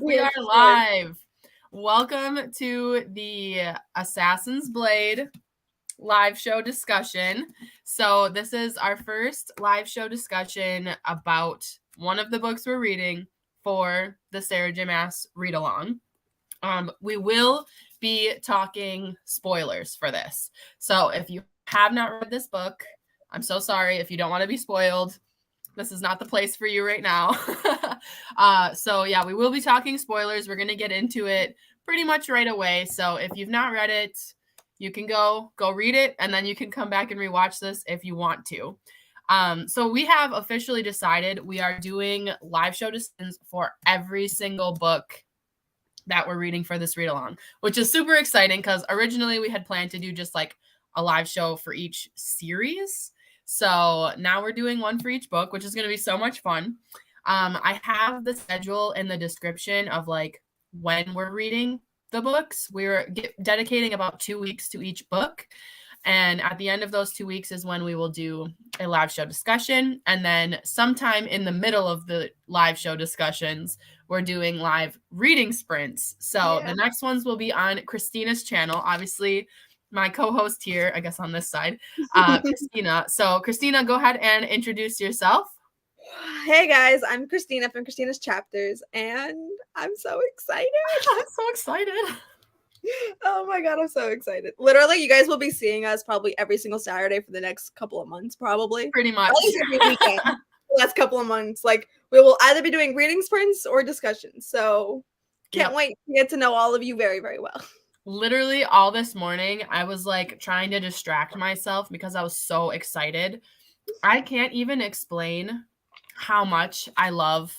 We are live. Welcome to the Assassin's Blade live show discussion. So this is our first live show discussion about one of the books we're reading for the Sarah J. Maas Read-along. We will be talking spoilers for this. So if you have not read this book, I'm so sorry. If you don't want to be spoiled, this is not the place for you right now. So yeah, we will be talking spoilers. We're going to get into it pretty much right away. So if you've not read it, you can go read it, and then you can come back and rewatch this if you want to. So we have officially decided we are doing live show discussions for every single book that we're reading for this read along, which is super exciting because originally we had planned to do just like a live show for each series. So now we're doing one for each book, which is going to be so much fun. I have the schedule in the description of like when we're reading the books. We're dedicating about 2 weeks to each book. And at the end of those 2 weeks is when we will do a live show discussion. And then sometime in the middle of the live show discussions, we're doing live reading sprints. So the next ones will be on Christina's channel. Obviously, my co-host here, I guess on this side, Christina. So Christina, go ahead and introduce yourself. Hey guys, I'm Christina from Christina's Chapters, and I'm so excited. I'm so excited. Oh my god, I'm so excited. Literally, you guys will be seeing us probably every single Saturday for the next couple of months, probably. Pretty much. Every weekend. The last couple of months. Like, we will either be doing reading sprints or discussions. So can't wait to get to know all of you very, very well. Literally all this morning, I was like trying to distract myself because I was so excited. I can't even explain how much I love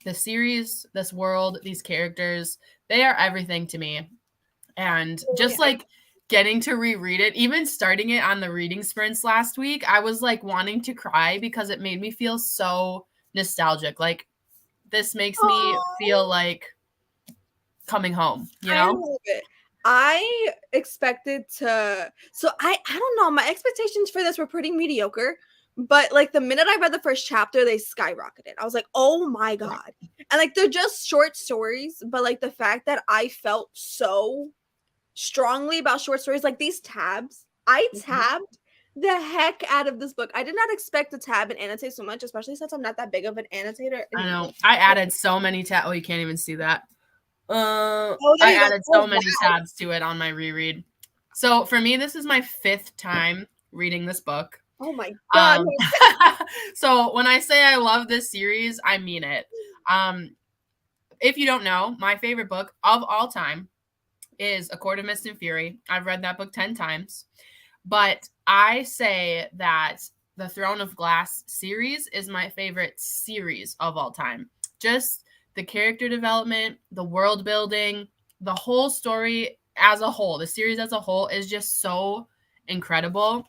the series, this world, these characters. They are everything to me. And just like getting to reread it, even starting it on the reading sprints last week, I was like wanting to cry because it made me feel so nostalgic. Like this makes me feel like coming home, you know? I love it. I expected to, so I don't know, my expectations for this were pretty mediocre, but like the minute I read the first chapter, they skyrocketed. I was like, oh my god. And like they're just short stories, but like the fact that I felt so strongly about short stories, like these tabs, I tabbed the heck out of this book. I did not expect to tab and annotate so much, especially since I'm not that big of an annotator. I know. I added so many tabs. Oh, you can't even see that. I added so many tabs to it on my reread. So for me, this is my 5th time reading this book. Oh my god. So when I say I love this series, I mean it. If you don't know, my favorite book of all time is A Court of Mist and Fury. I've read that book 10 times. But I say that the Throne of Glass series is my favorite series of all time. Just the character development, the world building, the whole story as a whole, the series as a whole is just so incredible.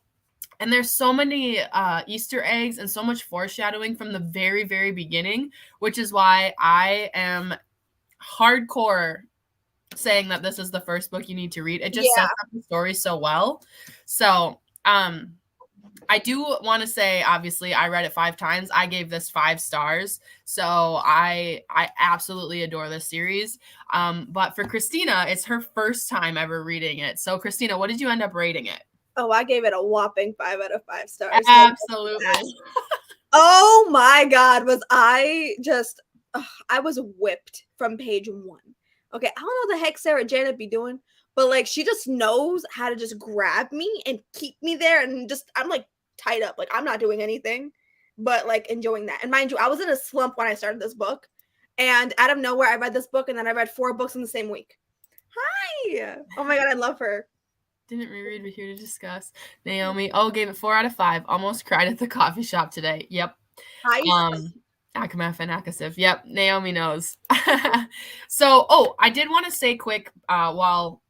And there's so many Easter eggs and so much foreshadowing from the very, very beginning, which is why I am hardcore saying that this is the first book you need to read. It just sets up the story so well. So I do want to say, obviously, I read it 5 times. I gave this 5 stars. So I absolutely adore this series. But for Christina, it's her first time ever reading it. So Christina, what did you end up rating it? Oh, I gave it a whopping 5 out of 5 stars. Absolutely. Oh my god, I was whipped from page 1. Okay, I don't know what the heck Sarah Janet be doing, but like she just knows how to just grab me and keep me there, and just I'm like tied up, like I'm not doing anything but like enjoying that. And mind you, I was in a slump when I started this book, and out of nowhere I read this book, and then I read 4 books in the same week. Hi! Oh my god, I love her. Didn't reread, we're here to discuss. Naomi, gave it 4 out of 5. Almost cried at the coffee shop today. Yep. Akamef and Akasif. Yep, Naomi knows. So, I did want to say quick,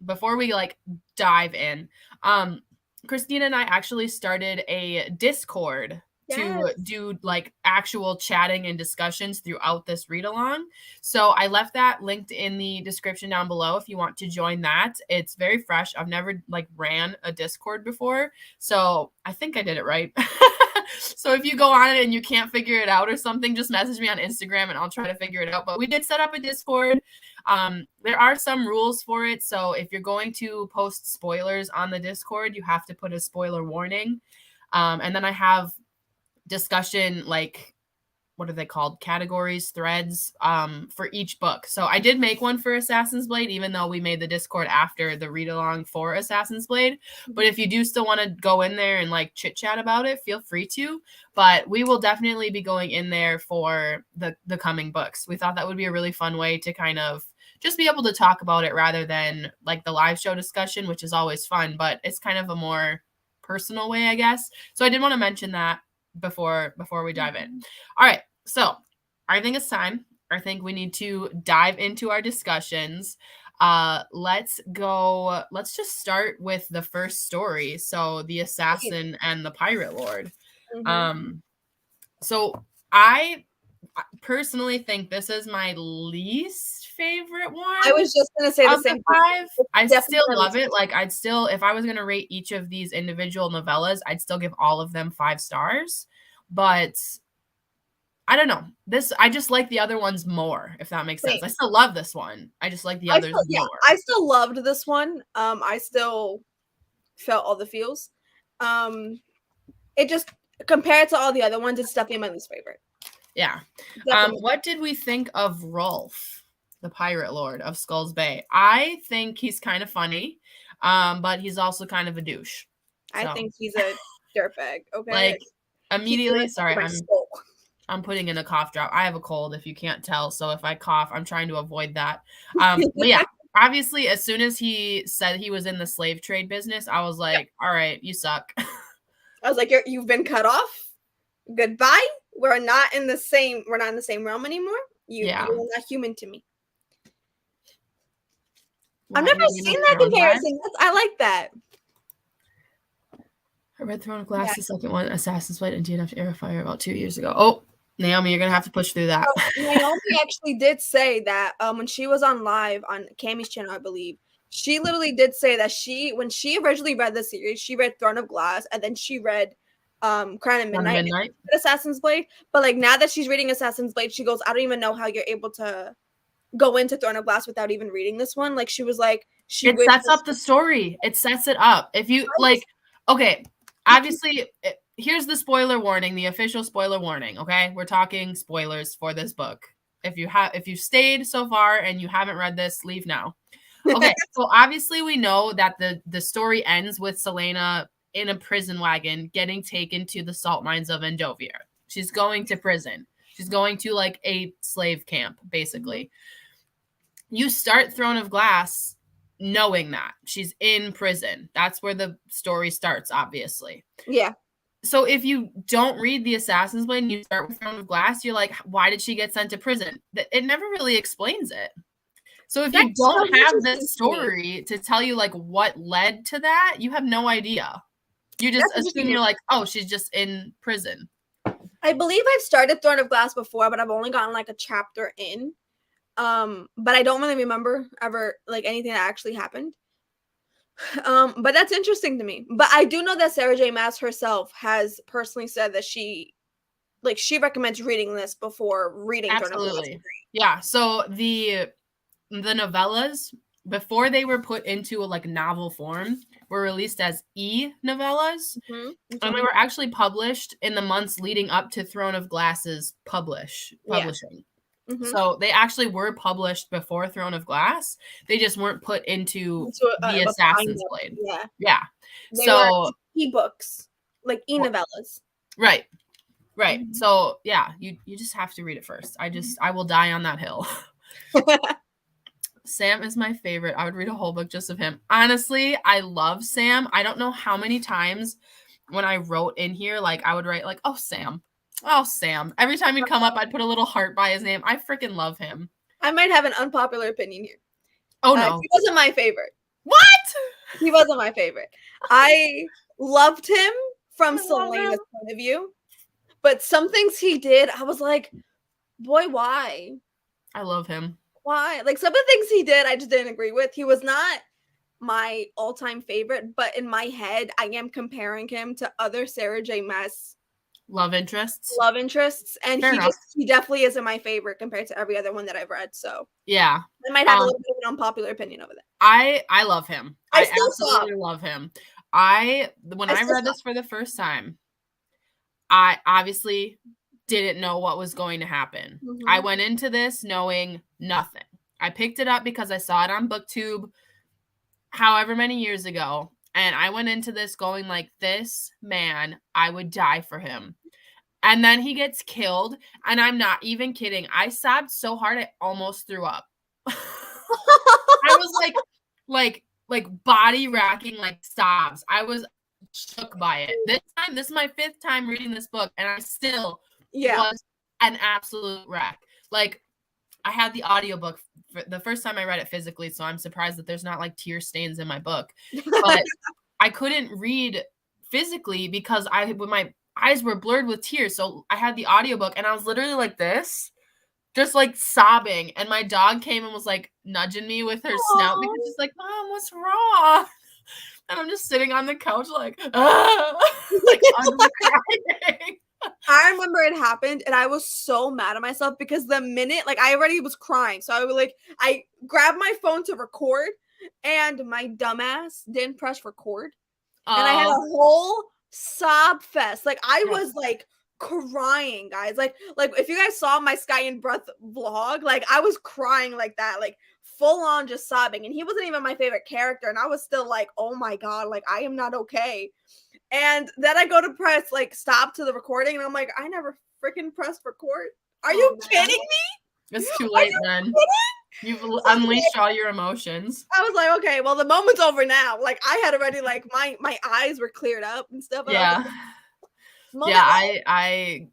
before we like dive in, Christina and I actually started a Discord to do like actual chatting and discussions throughout this read along. So I left that linked in the description down below if you want to join that. It's very fresh. I've never like ran a Discord before, so I think I did it right. So if you go on it and you can't figure it out or something, just message me on Instagram and I'll try to figure it out. But we did set up a Discord. There are some rules for it. So if you're going to post spoilers on the Discord, you have to put a spoiler warning. And then I have discussion, like, what are they called? Categories, threads, for each book. So I did make one for Assassin's Blade, even though we made the Discord after the read along for Assassin's Blade. But if you do still want to go in there and like chit chat about it, feel free to. But we will definitely be going in there for the coming books. We thought that would be a really fun way to kind of just be able to talk about it rather than like the live show discussion, which is always fun, but it's kind of a more personal way, I guess. So I did want to mention that before we dive in. All right. So I think it's time. I think we need to dive into our discussions. Let's go. Let's just start with the first story. So the assassin and the pirate lord. So I personally think this is my least favorite one. I was just gonna say the same. Five. I still love it. Like, I'd still, if I was gonna rate each of these individual novellas, I'd still give all of them 5 stars. But I don't know. I just like the other ones more, if that makes sense. I still love this one. I just like the others more. I still loved this one. I still felt all the feels. It just, compared to all the other ones, it's definitely my least favorite. Yeah. What did we think of Rolf, the pirate lord of Skulls Bay? I think he's kind of funny, but he's also kind of a douche. So. I think he's a dirtbag. Okay. Like, immediately, sorry, I'm putting in a cough drop. I have a cold, if you can't tell. So if I cough, I'm trying to avoid that. But yeah, obviously, as soon as he said he was in the slave trade business, I was like, all right, you suck. I was like, you've been cut off. Goodbye. We're not in the same realm anymore. You're not human to me. I've never seen that comparison. I like that. I read Throne of Glass, the second one, Assassin's Blade, and DNF Airfire about 2 years ago. Oh, Naomi, you're going to have to push through that. Naomi actually did say that when she was on live on Cammy's channel, I believe, she literally did say that when she originally read the series, she read Throne of Glass, and then she read Crown of Midnight. Assassin's Blade. But like, now that she's reading Assassin's Blade, she goes, I don't even know how you're able to go into Throne of Glass without even reading this one. Like, she was like, it sets up the story. It sets it up. If you like, okay, obviously, here's the spoiler warning, the official spoiler warning. Okay, we're talking spoilers for this book. If you stayed so far and you haven't read this, leave now. Okay, so obviously we know that the story ends with Selena in a prison wagon getting taken to the salt mines of Endovia. She's going to prison. She's going to like a slave camp, basically. You start Throne of Glass knowing that she's in prison. That's where the story starts, obviously. Yeah. So if you don't read the Assassin's Blade and you start with Throne of Glass, you're like, why did she get sent to prison? It never really explains it. So if you don't have this story to tell you like what led to that, you have no idea. You just assume you're like, oh, she's just in prison. I believe I've started Throne of Glass before, but I've only gotten like a chapter in. But I don't really remember ever like anything that actually happened. But that's interesting to me. But I do know that Sarah J. Maas herself has personally said that she recommends reading this before reading Throne of Glass. Yeah. So the novellas, before they were put into a like novel form, were released as novellas, and they were actually published in the months leading up to Throne of Glass's publishing. So they actually were published before Throne of Glass. They just weren't put into the Assassin's Blade. Yeah. They were ebooks, like novellas. Right. So yeah, you just have to read it first. I will die on that hill. Sam is my favorite. I would read a whole book just of him. Honestly, I love Sam. I don't know how many times when I wrote in here, like I would write like, oh, Sam. Oh, Sam. Every time he'd come up, I'd put a little heart by his name. I freaking love him. I might have an unpopular opinion here. Oh, no. He wasn't my favorite. What? He wasn't my favorite. I loved him from Selena's point of view. But some things he did, I was like, boy, why? I love him. Why? Like, some of the things he did, I just didn't agree with. He was not my all-time favorite, but in my head, I am comparing him to other Sarah J. Maas love interests. And Fair enough. he definitely isn't my favorite compared to every other one that I've read. So yeah, I might have a little bit of an unpopular opinion over that. I love him. I I still absolutely love him. When I read this for the first time, I obviously didn't know what was going to happen. I went into this knowing nothing. I picked it up because I saw it on BookTube however many years ago, and I went into this going like, this man, I would die for him. And then he gets killed, and I'm not even kidding. I sobbed so hard I almost threw up. I was like body racking like sobs. I was shook by it. This is my 5th time reading this book, and I still was an absolute wreck. Like, I had the audiobook for the first time I read it physically, so I'm surprised that there's not like tear stains in my book. But I couldn't read physically because my eyes were blurred with tears. So I had the audiobook, and I was literally like this, just like sobbing. And my dog came and was like nudging me with her snout because she's like, Mom, what's wrong? And I'm just sitting on the couch like, like crying. I remember it happened, and I was so mad at myself because the minute, like, I already was crying, so I grabbed my phone to record, and my dumbass didn't press record, and I had a whole sob fest. Like, I was like crying, guys. Like if you guys saw my Sky and Breath vlog, like, I was crying like that, like full on just sobbing. And he wasn't even my favorite character, and I was still like, oh my god, like, I am not okay. And then I go to press like stop to the recording, and I'm like, I never freaking pressed record. Are you kidding me? It's too late then. You've unleashed all your emotions. I was like, okay, well, the moment's over now. Like, I had already, like, my eyes were cleared up and stuff. Yeah. Yeah, I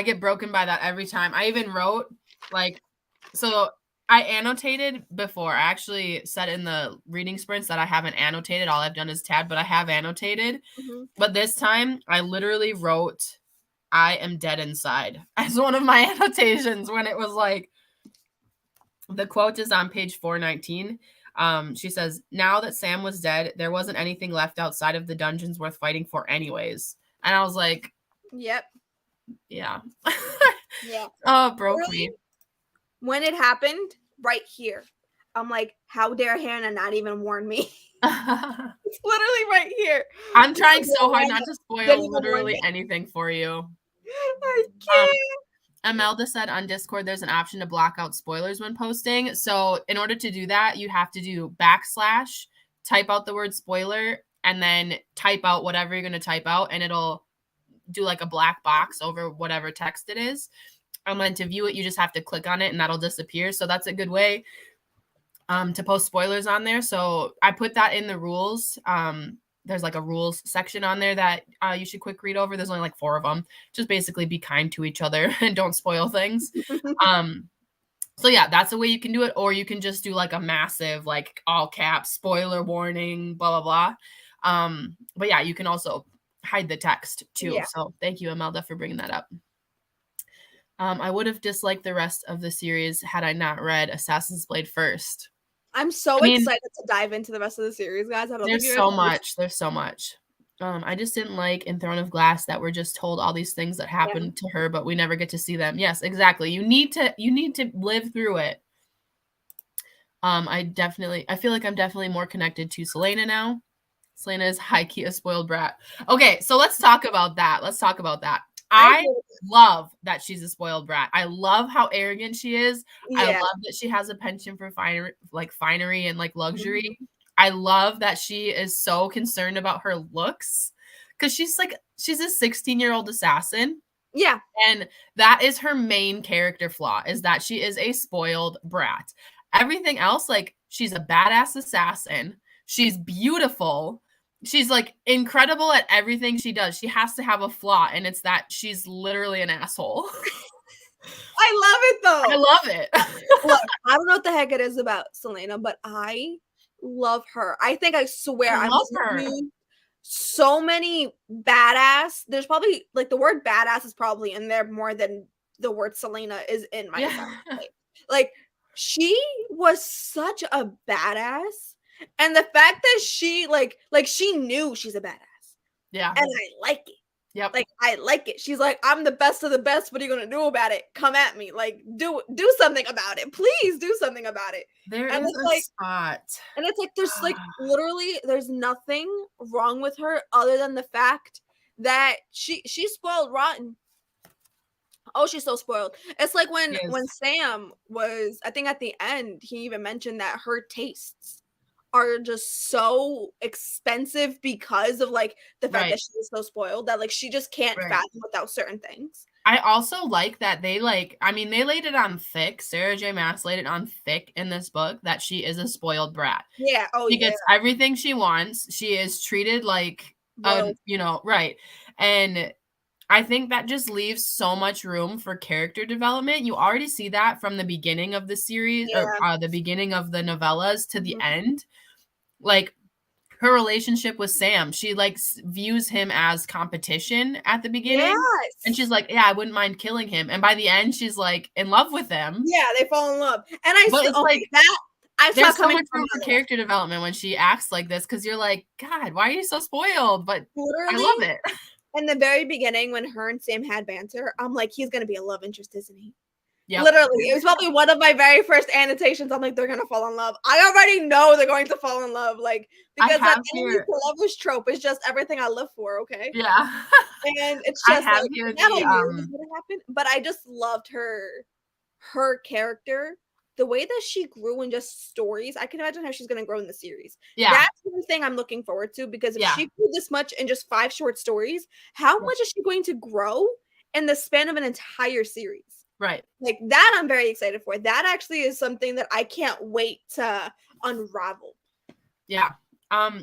get broken by that every time. I even wrote, like, so I annotated before. I actually said in the reading sprints that I haven't annotated. All I've done is tab, but I have annotated. But this time, I literally wrote, I am dead inside as one of my annotations when it was like, the quote is on page 419. She says, now that Sam was dead, there wasn't anything left outside of the dungeons worth fighting for anyways. And I was like, yep. Yeah. Yeah. Oh, it broke me. When it happened, right here, I'm like, how dare Hannah not even warn me? It's literally right here. I'm trying so hard not to spoil literally anything for you. I can't. Imelda said on Discord there's an option to block out spoilers when posting. So in order to do that, you have to do /, type out the word spoiler, and then type out whatever you're going to type out, and it'll do like a black box over whatever text it is. And then to view it, you just have to click on it, and that'll disappear. So that's a good way to post spoilers on there. So I put that in the rules. There's like a rules section on there that you should quick read over. There's only like 4 of them. Just basically be kind to each other and don't spoil things. So yeah, that's a way you can do it. Or you can just do like a massive, like all caps, spoiler warning, blah, blah, blah. But yeah, you can also hide the text too. Yeah. So thank you, Imelda, for bringing that up. I would have disliked the rest of the series had I not read Assassin's Blade first. I'm so excited to dive into the rest of the series, guys. There's so much. There's so much. I just didn't like in Throne of Glass that we're just told all these things that happened to her, but we never get to see them. Yes, exactly. You need to live through it. I feel like I'm definitely more connected to Selena now. Selena is high-key a spoiled brat. Okay, so let's talk about that. I love that she's a spoiled brat. I love how arrogant she is. Yeah. I love that she has a penchant for finery and like luxury. I love that she is so concerned about her looks because she's a 16-year-old assassin. Yeah. And that is her main character flaw, is that she is a spoiled brat. Everything else, like, she's a badass assassin. She's beautiful. She's like incredible at everything she does. She has to have a flaw, and it's that she's literally an asshole. I love it though. I love it. Look, I don't know what the heck it is about Selena, but I love her. I swear I love her. So many badass. There's probably like the word badass is probably in there more than the word Selena is in my life. Like, she was such a badass. And the fact that she like she knew she's a badass. Yeah. And I like it. Yep. Like, I like it. She's like, I'm the best of the best. What are you gonna do about it? Come at me. Like, do something about it. Please do something about it. There And is it's a like, spot. and it's like there's like literally there's nothing wrong with her other than the fact that she's spoiled rotten. Oh, she's so spoiled. It's like when Sam was, I think at the end, he even mentioned that her tastes are just so expensive because of like the fact that she is so spoiled that like she just can't fathom without certain things. I also like that they like, I mean, they laid it on thick. Sarah J. Maas laid it on thick in this book that she is a spoiled brat. Yeah. Oh, she gets everything she wants. She is treated like, you know, right. And I think that just leaves so much room for character development. You already see that from the beginning of the series or the beginning of the novellas to the end. Like her relationship with Sam, she like views him as competition at the beginning. And she's like, yeah, I wouldn't mind killing him. And by the end, she's like in love with him. Yeah, they fall in love. And I but it's like that I saw there's so coming much room for character development when she acts like this because you're like, God, why are you so spoiled? But literally, I love it. In the very beginning, when her and Sam had banter, I'm like, he's gonna be a love interest, isn't he? Yep. Literally, it was probably one of my very first annotations. I'm like, they're gonna fall in love. I already know they're going to fall in love, like because that enemies to lovers trope is just everything I live for. Okay, yeah, and it's just like that I knew was gonna happen, but I just loved her character. The way that she grew in just stories, I can imagine how she's going to grow in the series. Yeah. That's one thing I'm looking forward to because if she grew this much in just 5 short stories, how much is she going to grow in the span of an entire series? Right. Like that I'm very excited for. That actually is something that I can't wait to unravel. Yeah. I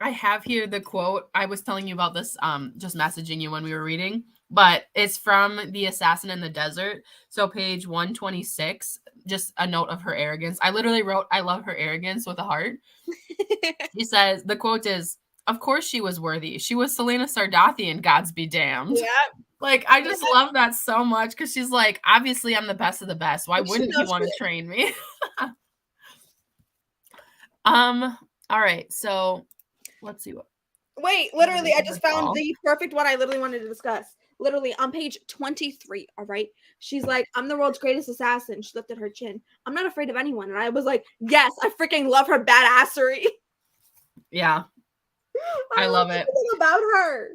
have here the quote. I was telling you about this just messaging you when we were reading. But it's from The Assassin in the Desert. So page 126, just a note of her arrogance. I literally wrote, I love her arrogance with a heart. He says, the quote is, of course she was worthy. She was Selena Sardathian, gods be damned. Yeah. Like, I just love that so much because she's like, obviously I'm the best of the best. Why wouldn't he want to train me? All right. So let's see what. Wait, literally, I just found the perfect one I literally wanted to discuss. Literally on page 23, all right? She's like, I'm the world's greatest assassin. She lifted her chin. I'm not afraid of anyone. And I was like, yes, I freaking love her badassery. Yeah. I love it. About her.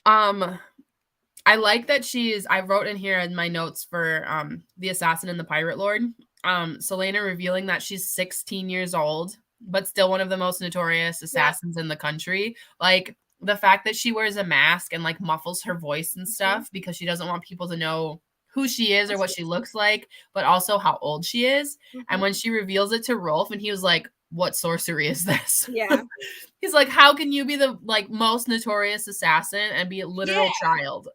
I like that I wrote in here in my notes for The Assassin and the Pirate Lord, Selena revealing that she's 16 years old, but still one of the most notorious assassins in the country. Like, the fact that she wears a mask and like muffles her voice and stuff because she doesn't want people to know who she is or what she looks like, but also how old she is. And when she reveals it to Rolf and he was like, what sorcery is this? Yeah. He's like, how can you be the like most notorious assassin and be a literal child?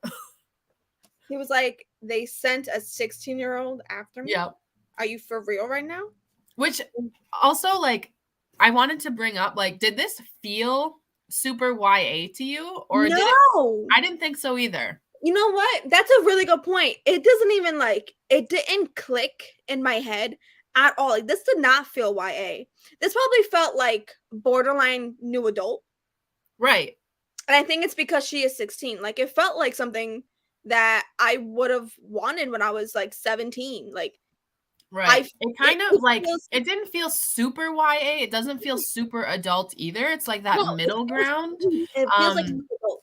He was like, they sent a 16-year-old after me. Yep. Are you for real right now? Which also like, I wanted to bring up, like, did this feel super YA to you? Or no, I didn't think so either. You know what? That's a really good point. It doesn't even like, it didn't click in my head at all. Like, this did not feel YA. This probably felt like borderline new adult. Right. And I think it's because she is 16. Like, it felt like something that I would have wanted when I was like 17. Like, right. It kind of like, it didn't feel super YA. It doesn't feel super adult either. It's like that middle ground. It feels like adult.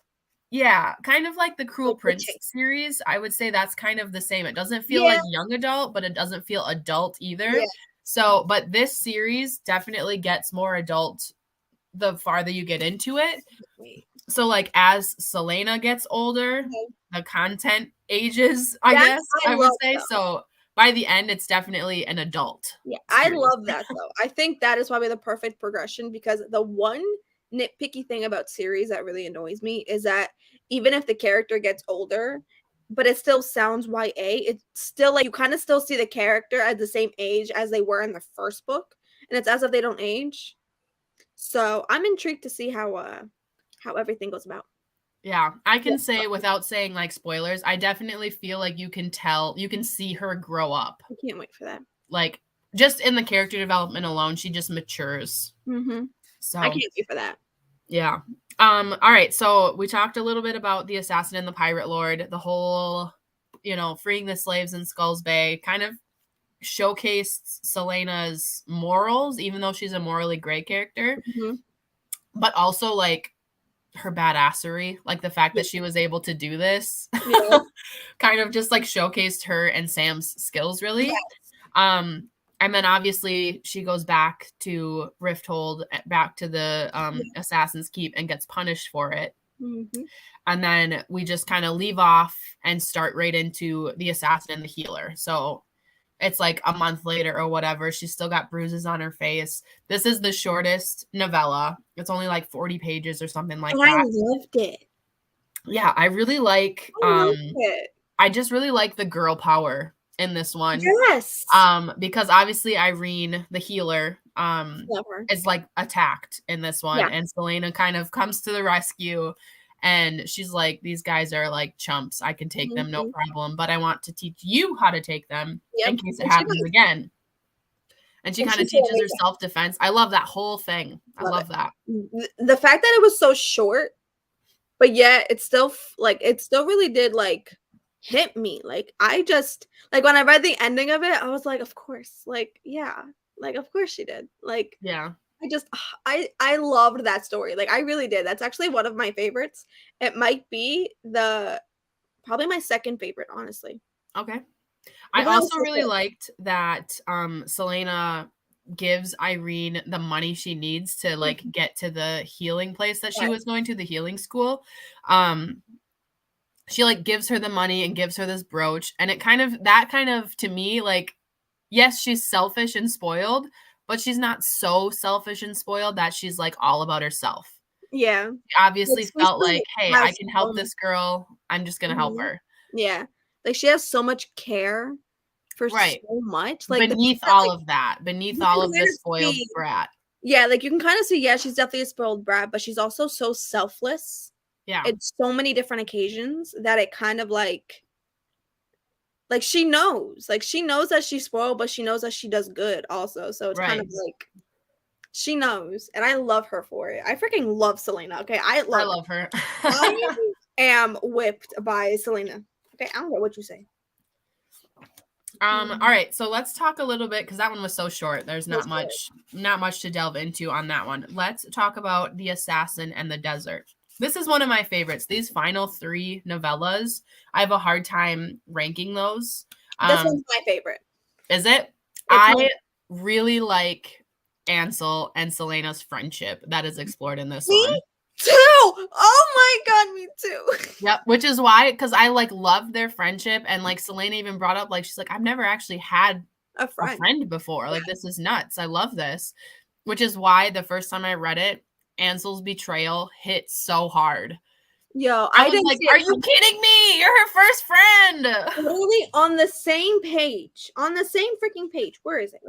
Yeah, kind of like the Cruel Prince series. I would say that's kind of the same. It doesn't feel like young adult, but it doesn't feel adult either. Yeah. So, but this series definitely gets more adult the farther you get into it. So, like, as Selena gets older, the content ages, I guess, I would say. So, by the end, it's definitely an adult. Yeah, series. I love that, though. I think that is probably the perfect progression because the one nitpicky thing about series that really annoys me is that even if the character gets older, but it still sounds YA, it's still like you kind of still see the character at the same age as they were in the first book, and it's as if they don't age. So I'm intrigued to see how everything goes about. Yeah, I can say without saying like spoilers, I definitely feel like you can see her grow up. I can't wait for that. Like, just in the character development alone, she just matures. So I can't wait for that. Yeah. All right, so we talked a little bit about the assassin and the pirate lord, the whole, freeing the slaves in Skulls Bay, kind of showcased Selena's morals, even though she's a morally gray character, but also like her badassery, like the fact that she was able to do this, kind of just like showcased her and Sam's skills really. And then obviously she goes back to Rifthold, back to the Assassin's Keep, and gets punished for it. And then we just kind of leave off and start right into the assassin and the healer. So it's like a month later or whatever. She's still got bruises on her face. This is the shortest novella. It's only like 40 pages or something like that. I loved it. Yeah, I really like it. I just really like the girl power in this one. Yes. Because obviously Irene, the healer, is like attacked in this one, and Selena kind of comes to the rescue, and she's like, these guys are like chumps. I can take them, no problem, but I want to teach you how to take them in case it happens again. And she kind of teaches her self-defense. I love that whole thing. I love that. The fact that it was so short, but yet it still really did like hit me. Like I just like when I read the ending of it, I was like, of course, like of course she did. Like I loved that story. Like I really did. That's actually one of my favorites. It might be probably my second favorite, honestly. Okay. I also really liked that Selena gives Irene the money she needs to like get to the healing place that she was going to, the healing school. She like gives her the money and gives her this brooch, and that kind of to me, like, yes, she's selfish and spoiled, but she's not so selfish and spoiled that she's like all about herself. Yeah. She obviously felt like, hey, I can help this girl. I'm just gonna help her. Yeah. Like she has so much care for so much. Like beneath all of that, beneath all of this spoiled brat. Yeah, like you can kind of see, she's definitely a spoiled brat, but she's also so selfless. Yeah. It's so many different occasions that it kind of like she knows. Like she knows that she's spoiled, but she knows that she does good also. So it's kind of like she knows. And I love her for it. I freaking love Selena. Okay. I love her. I am whipped by Selena. Okay, I don't know what you say. All right, so let's talk a little bit because that one was so short. There's not much to delve into on that one. Let's talk about the assassin and the desert. This is one of my favorites. These final 3 novellas, I have a hard time ranking those. This one's my favorite. Is it? I really like Ansel and Selena's friendship that is explored in this one. Too. Oh my god, me too. Yep, which is why, because I like love their friendship, and like Selena even brought up, like she's like, I've never actually had a friend before. Like this is nuts. I love this, which is why the first time I read it, Ansel's betrayal hit so hard. Yo, I was like, are you kidding me? You're her first friend. Literally on the same page, on the same freaking page. Where is it?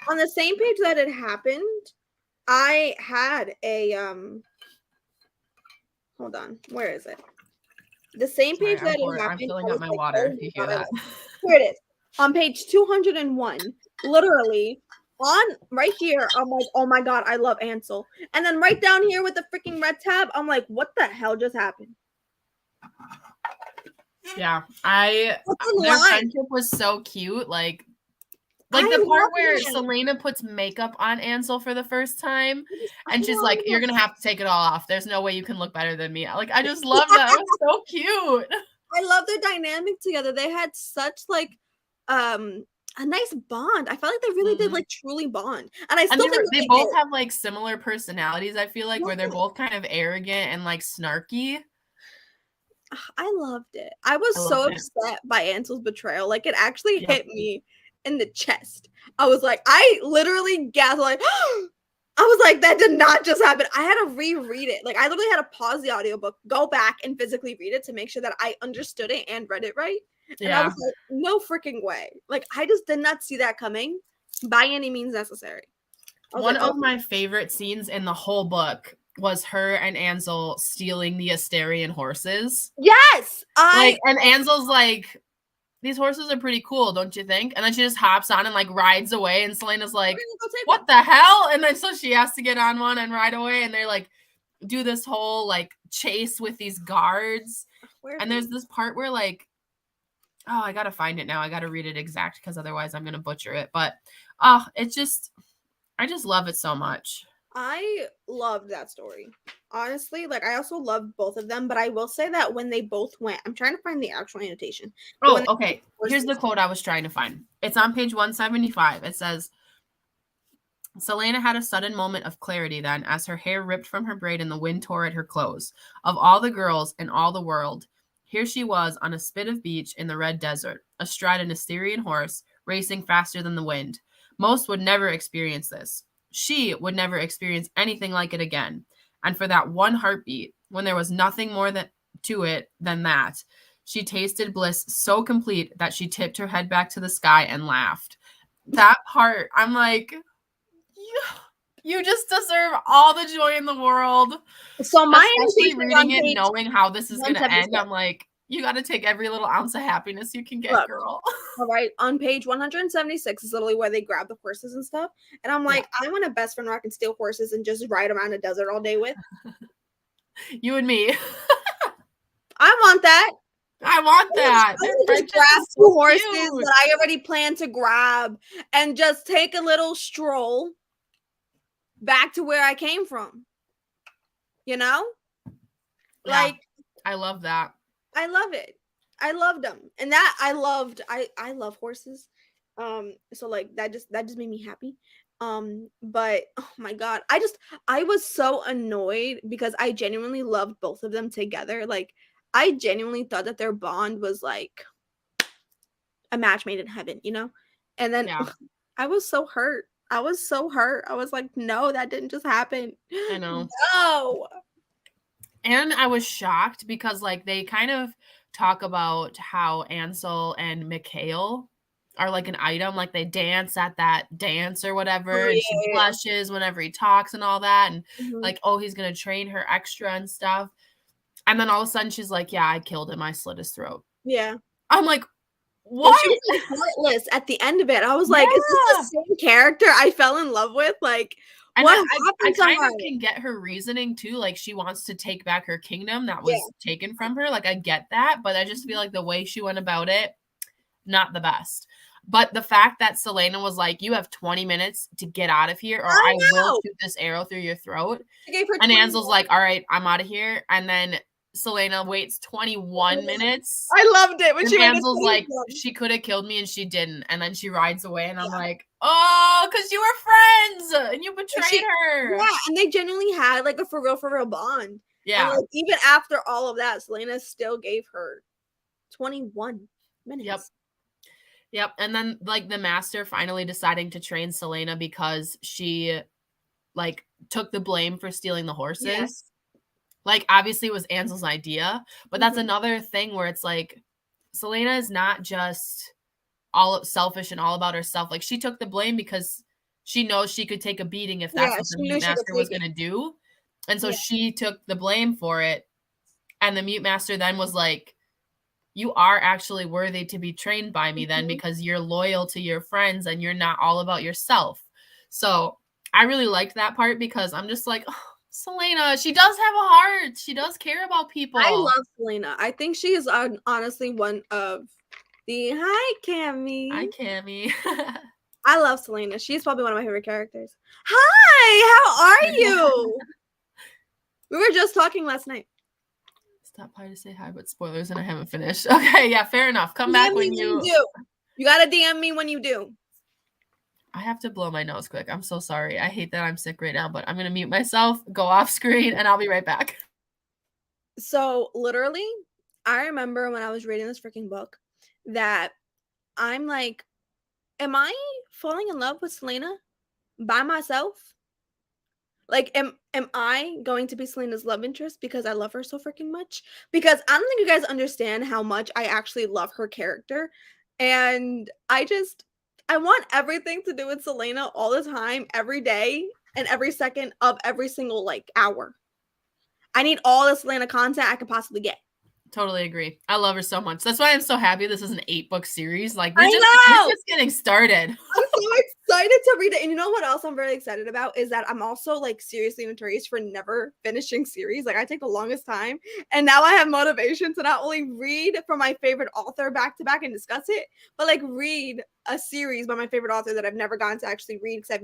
On the same page that it happened, I had a hold on, where is it? The same page that it happened. I'm filling up my water if you hear that. Here it is. On page 201, literally on right here, I'm like, oh my god, I love Ansel. And then right down here with the freaking red tab, I'm like, what the hell just happened? Yeah, their friendship was so cute. Like the part where Selena puts makeup on Ansel for the first time, and she's like, you're gonna have to take it all off. There's no way you can look better than me. Like, I just love that. It was so cute. I love their dynamic together. They had such like a nice bond. I felt like they really did like truly bond. And I still think they both have like similar personalities, I feel like, where they're both kind of arrogant and like snarky. I loved it. I was so upset by Ansel's betrayal. Like it actually hit me in the chest. I was like, I literally gasped, like, I was like, that did not just happen. I had to reread it. Like I literally had to pause the audiobook, go back and physically read it to make sure that I understood it and read it right. And I was like, no freaking way. Like I just did not see that coming by any means necessary. One of my favorite scenes in the whole book was her and Ansel stealing the Asterian horses. Yes! And Ansel's like, these horses are pretty cool, don't you think? And then she just hops on and like rides away, and Selena's like, what the hell? And then so she has to get on one and ride away, and they're like do this whole like chase with these guards. And there's this part where like, oh, I gotta find it now. I gotta read it exact because otherwise I'm gonna butcher it. But it's just, I just love it so much. I loved that story. Honestly, like I also loved both of them, but I will say that when they both went, I'm trying to find the actual annotation. Oh, okay. Here's the quote I was trying to find. It's on page 175. It says, Selena had a sudden moment of clarity then as her hair ripped from her braid and the wind tore at her clothes. Of all the girls in all the world, here she was on a spit of beach in the red desert, astride an Assyrian horse, racing faster than the wind. Most would never experience this. She would never experience anything like it again. And for that one heartbeat, when there was nothing more to it than that, she tasted bliss so complete that she tipped her head back to the sky and laughed. That part, I'm like, you just deserve all the joy in the world. So my especially reading it, knowing how this is going to end, I'm like, you got to take every little ounce of happiness you can get, girl. All right, on page 176 is literally where they grab the horses and stuff. And I'm like, I want a best friend where I can steal horses and just ride around a desert all day with. You and me. I want that. I want that. I just grab two horses that I already plan to grab and just take a little stroll back to where I came from. You know? Yeah, like I love that. I love it. I loved them. And that I loved. I love horses. So like that just made me happy. But oh my god, I was so annoyed because I genuinely loved both of them together. Like I genuinely thought that their bond was like a match made in heaven, you know? And then I was so hurt. I was like, no, that didn't just happen. I know. No. And I was shocked because like they kind of talk about how Ansel and Mikhail are like an item, like they dance at that dance or whatever, and she blushes whenever he talks and all that, and like, oh, he's gonna train her extra and stuff. And then all of a sudden she's like, yeah, I killed him, I slit his throat. Yeah. I'm like, what? She was like heartless at the end of it. I was like, is this the same character I fell in love with? Like, and what I kind of can get her reasoning too. Like she wants to take back her kingdom that was taken from her. Like I get that, but I just feel like the way she went about it, not the best. But the fact that Selena was like, you have 20 minutes to get out of here or I will shoot this arrow through your throat. And Ansel's like, all right, I'm out of here. And then Selena waits 21 minutes. I loved it when she Ansel's like, she could have killed me and she didn't. And then she rides away and I'm like, oh, because you were friends and you betrayed her. Yeah, and they genuinely had like a for real bond. Yeah. And, like, even after all of that, Selena still gave her 21 minutes. Yep. And then like the master finally deciding to train Selena because she like took the blame for stealing the horses. Yes. Like obviously it was Ansel's idea, but that's another thing where it's like Selena is not just all selfish and all about herself. Like she took the blame because she knows she could take a beating if that's what the mute master was going to do. And so she took the blame for it. And the mute master then was like, you are actually worthy to be trained by me then because you're loyal to your friends and you're not all about yourself. So I really liked that part because I'm just like, oh, Selena, she does have a heart. She does care about people. I love Selena. I think she is honestly one of the hi Cammy. Hi Cammy. I love Selena. She's probably one of my favorite characters. Hi, how are you? We were just talking last night. Stop by to say hi, but spoilers and I haven't finished. Okay, yeah, fair enough. Come back when you do. You gotta DM me when you do. I have to blow my nose quick. I'm so sorry. I hate that I'm sick right now, but I'm gonna mute myself, go off screen, and I'll be right back. So literally, I remember when I was reading this freaking book that I'm like, am I falling in love with Selena by myself? Like, am I going to be Selena's love interest because I love her so freaking much? Because I don't think you guys understand how much I actually love her character. And I want everything to do with Selena all the time, every day, and every second of every single, like, hour. I need all the Selena content I could possibly get. Totally agree. I love her so much. That's why I'm so happy this is an 8-book series. Like, we're just getting started. I'm so excited to read it. And you know what else I'm very excited about is that I'm also like seriously notorious for never finishing series. Like I take the longest time. And now I have motivation to not only read from my favorite author back to back and discuss it, but like read a series by my favorite author that I've never gotten to actually read because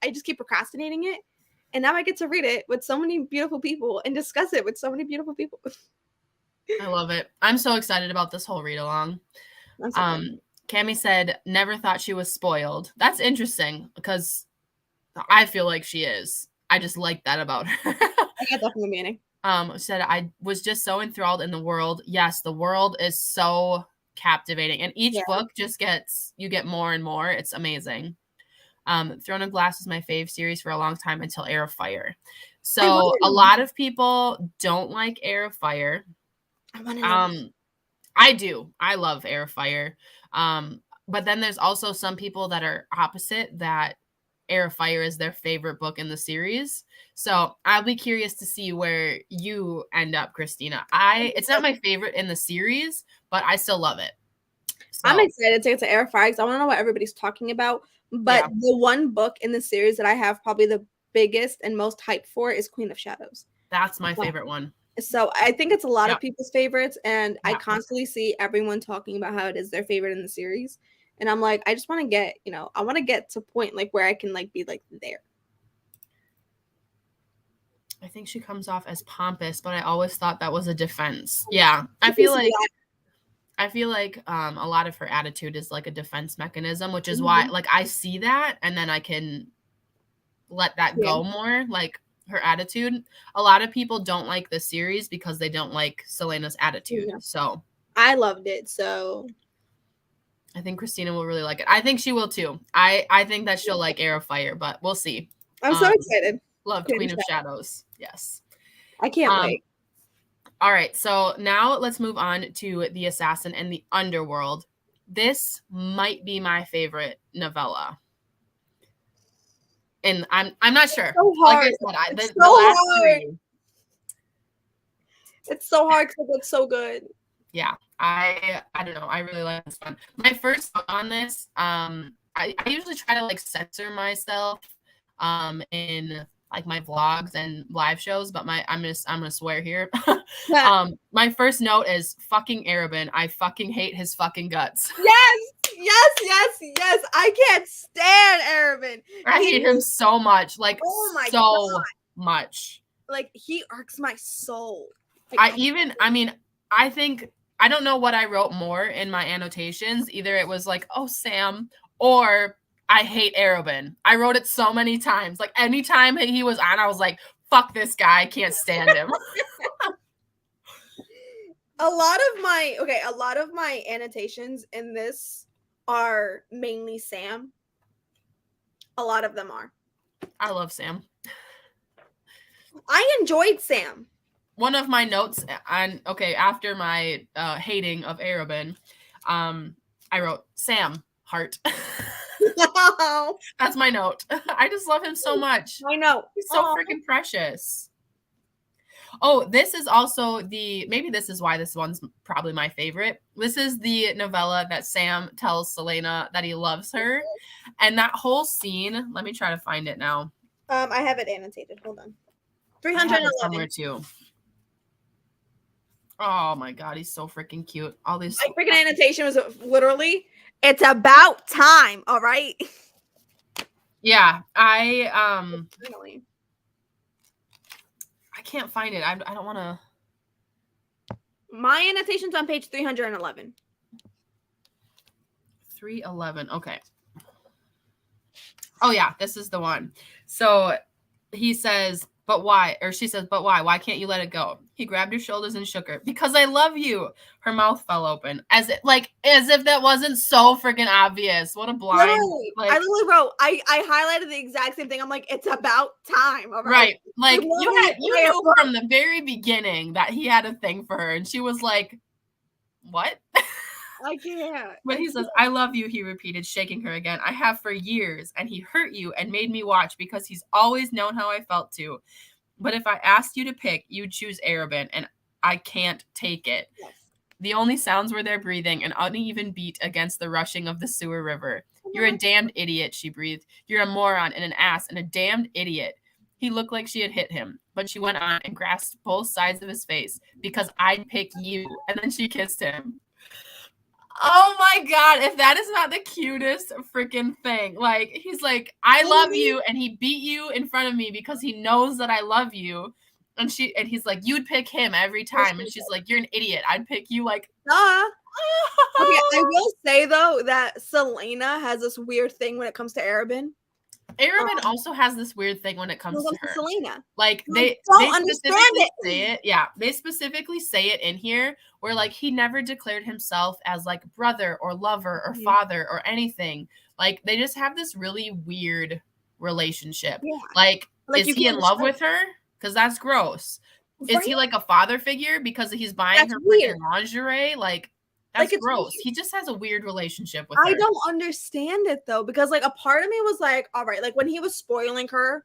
I just keep procrastinating it. And now I get to read it with so many beautiful people and discuss it with so many beautiful people. I love it. I'm so excited about this whole read along. Cammie said, never thought she was spoiled. That's interesting because I feel like she is. I just like that about her. I get that from the meaning. Said, I was just so enthralled in the world. Yes, the world is so captivating. And each book just you get more and more. It's amazing. Throne of Glass was my fave series for a long time until Heir of Fire. So a lot of people don't like Heir of Fire. I do. I love Heir of Fire. But then there's also some people that are opposite, that Heir of Fire is their favorite book in the series. So I'll be curious to see where you end up, Christina. It's not my favorite in the series, but I still love it. So, I'm excited to get to Heir of Fire because I want to know what everybody's talking about. But the one book in the series that I have probably the biggest and most hype for is Queen of Shadows. That's my favorite one. So I think it's a lot of people's favorites, and I constantly see everyone talking about how it is their favorite in the series. And I'm like, I just want to get, I want to get to a point like where I can like be like there. I think she comes off as pompous, but I always thought that was a defense. Yeah, I feel like a lot of her attitude is like a defense mechanism, which is why like I see that and then I can let that go more. Like her attitude. A lot of people don't like the series because they don't like Selena's attitude. So I loved it. So I think Christina will really like it. I think she will too. I think that she'll like Heir of Fire, but we'll see. I'm so excited. Love Queen of Shadows. Yes. I can't wait. All right, so now let's move on to The Assassin and the Underworld. This might be my favorite novella. And I'm not sure. It's so hard. Like I said, the last three. It's so hard because it's so good. Yeah, I don't know. I really like this one. My first book on this, I usually try to like censor myself in like my vlogs and live shows, but I'm gonna swear here. My first note is fucking Arabin. I fucking hate his fucking guts. Yes. I can't stand Arabin. I hate him so much. Like God. Much. Like he irks my soul. Like, I think I don't know what I wrote more in my annotations. Either it was like, oh Sam, or I hate Arabin. I wrote it so many times. Like anytime he was on, I was like, fuck this guy. I can't stand him. A lot of my annotations in this are mainly Sam. A lot of them are. I love Sam. I enjoyed Sam. One of my notes after my hating of Arabin, I wrote Sam heart. That's my note. I just love him so much. I know. He's so freaking precious. Oh, this is also maybe this is why this one's probably my favorite. This is the novella that Sam tells Selena that he loves her. And that whole scene, let me try to find it now. I have it annotated. Hold on. 311. Somewhere too. Oh my God, he's so freaking cute. All these my freaking annotation was literally, it's about time, all right? Yeah, I can't find it. I don't want to. My annotation's on page 311. 311. Okay. Oh yeah, this is the one. So he says, but why? Or she says, but why? Why can't you let it go? He grabbed her shoulders and shook her. Because I love you. Her mouth fell open. As if that wasn't so freaking obvious. What a blind. I literally wrote, I highlighted the exact same thing. I'm like, it's about time. All right. Like you knew from the very beginning that he had a thing for her. And she was like, what? I can't. But he says, I love you, he repeated, shaking her again. I have for years, and he hurt you and made me watch because he's always known how I felt too. But if I asked you to pick, you'd choose Arabin, and I can't take it. Yes. The only sounds were their breathing, an uneven beat against the rushing of the sewer river. You're a damned idiot, she breathed. You're a moron and an ass and a damned idiot. He looked like she had hit him, but she went on and grasped both sides of his face. Because I'd pick you. And then she kissed him. Oh my God, if that is not the cutest freaking thing. Like, he's like, I love you, and he beat you in front of me because he knows that I love you. And he's like, you'd pick him every time. And she's like, you're an idiot. I'd pick you. Like, Okay, I will say though that Selena has this weird thing when it comes to Arabin. Arabin also has this weird thing when it comes to her. Selena. Like, they specifically say it. Yeah, they specifically say it in here where, like, he never declared himself as, like, brother or lover or father or anything. Like, they just have this really weird relationship. Yeah. Like is he in love with her? Because that's gross. Is he, like, a father figure because he's buying her freaking lingerie? Like, that's gross. He just has a weird relationship with her. I don't understand it though, because like a part of me was like, all right, like when he was spoiling her,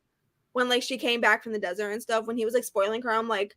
when like she came back from the desert and stuff, when he was like spoiling her, I'm like,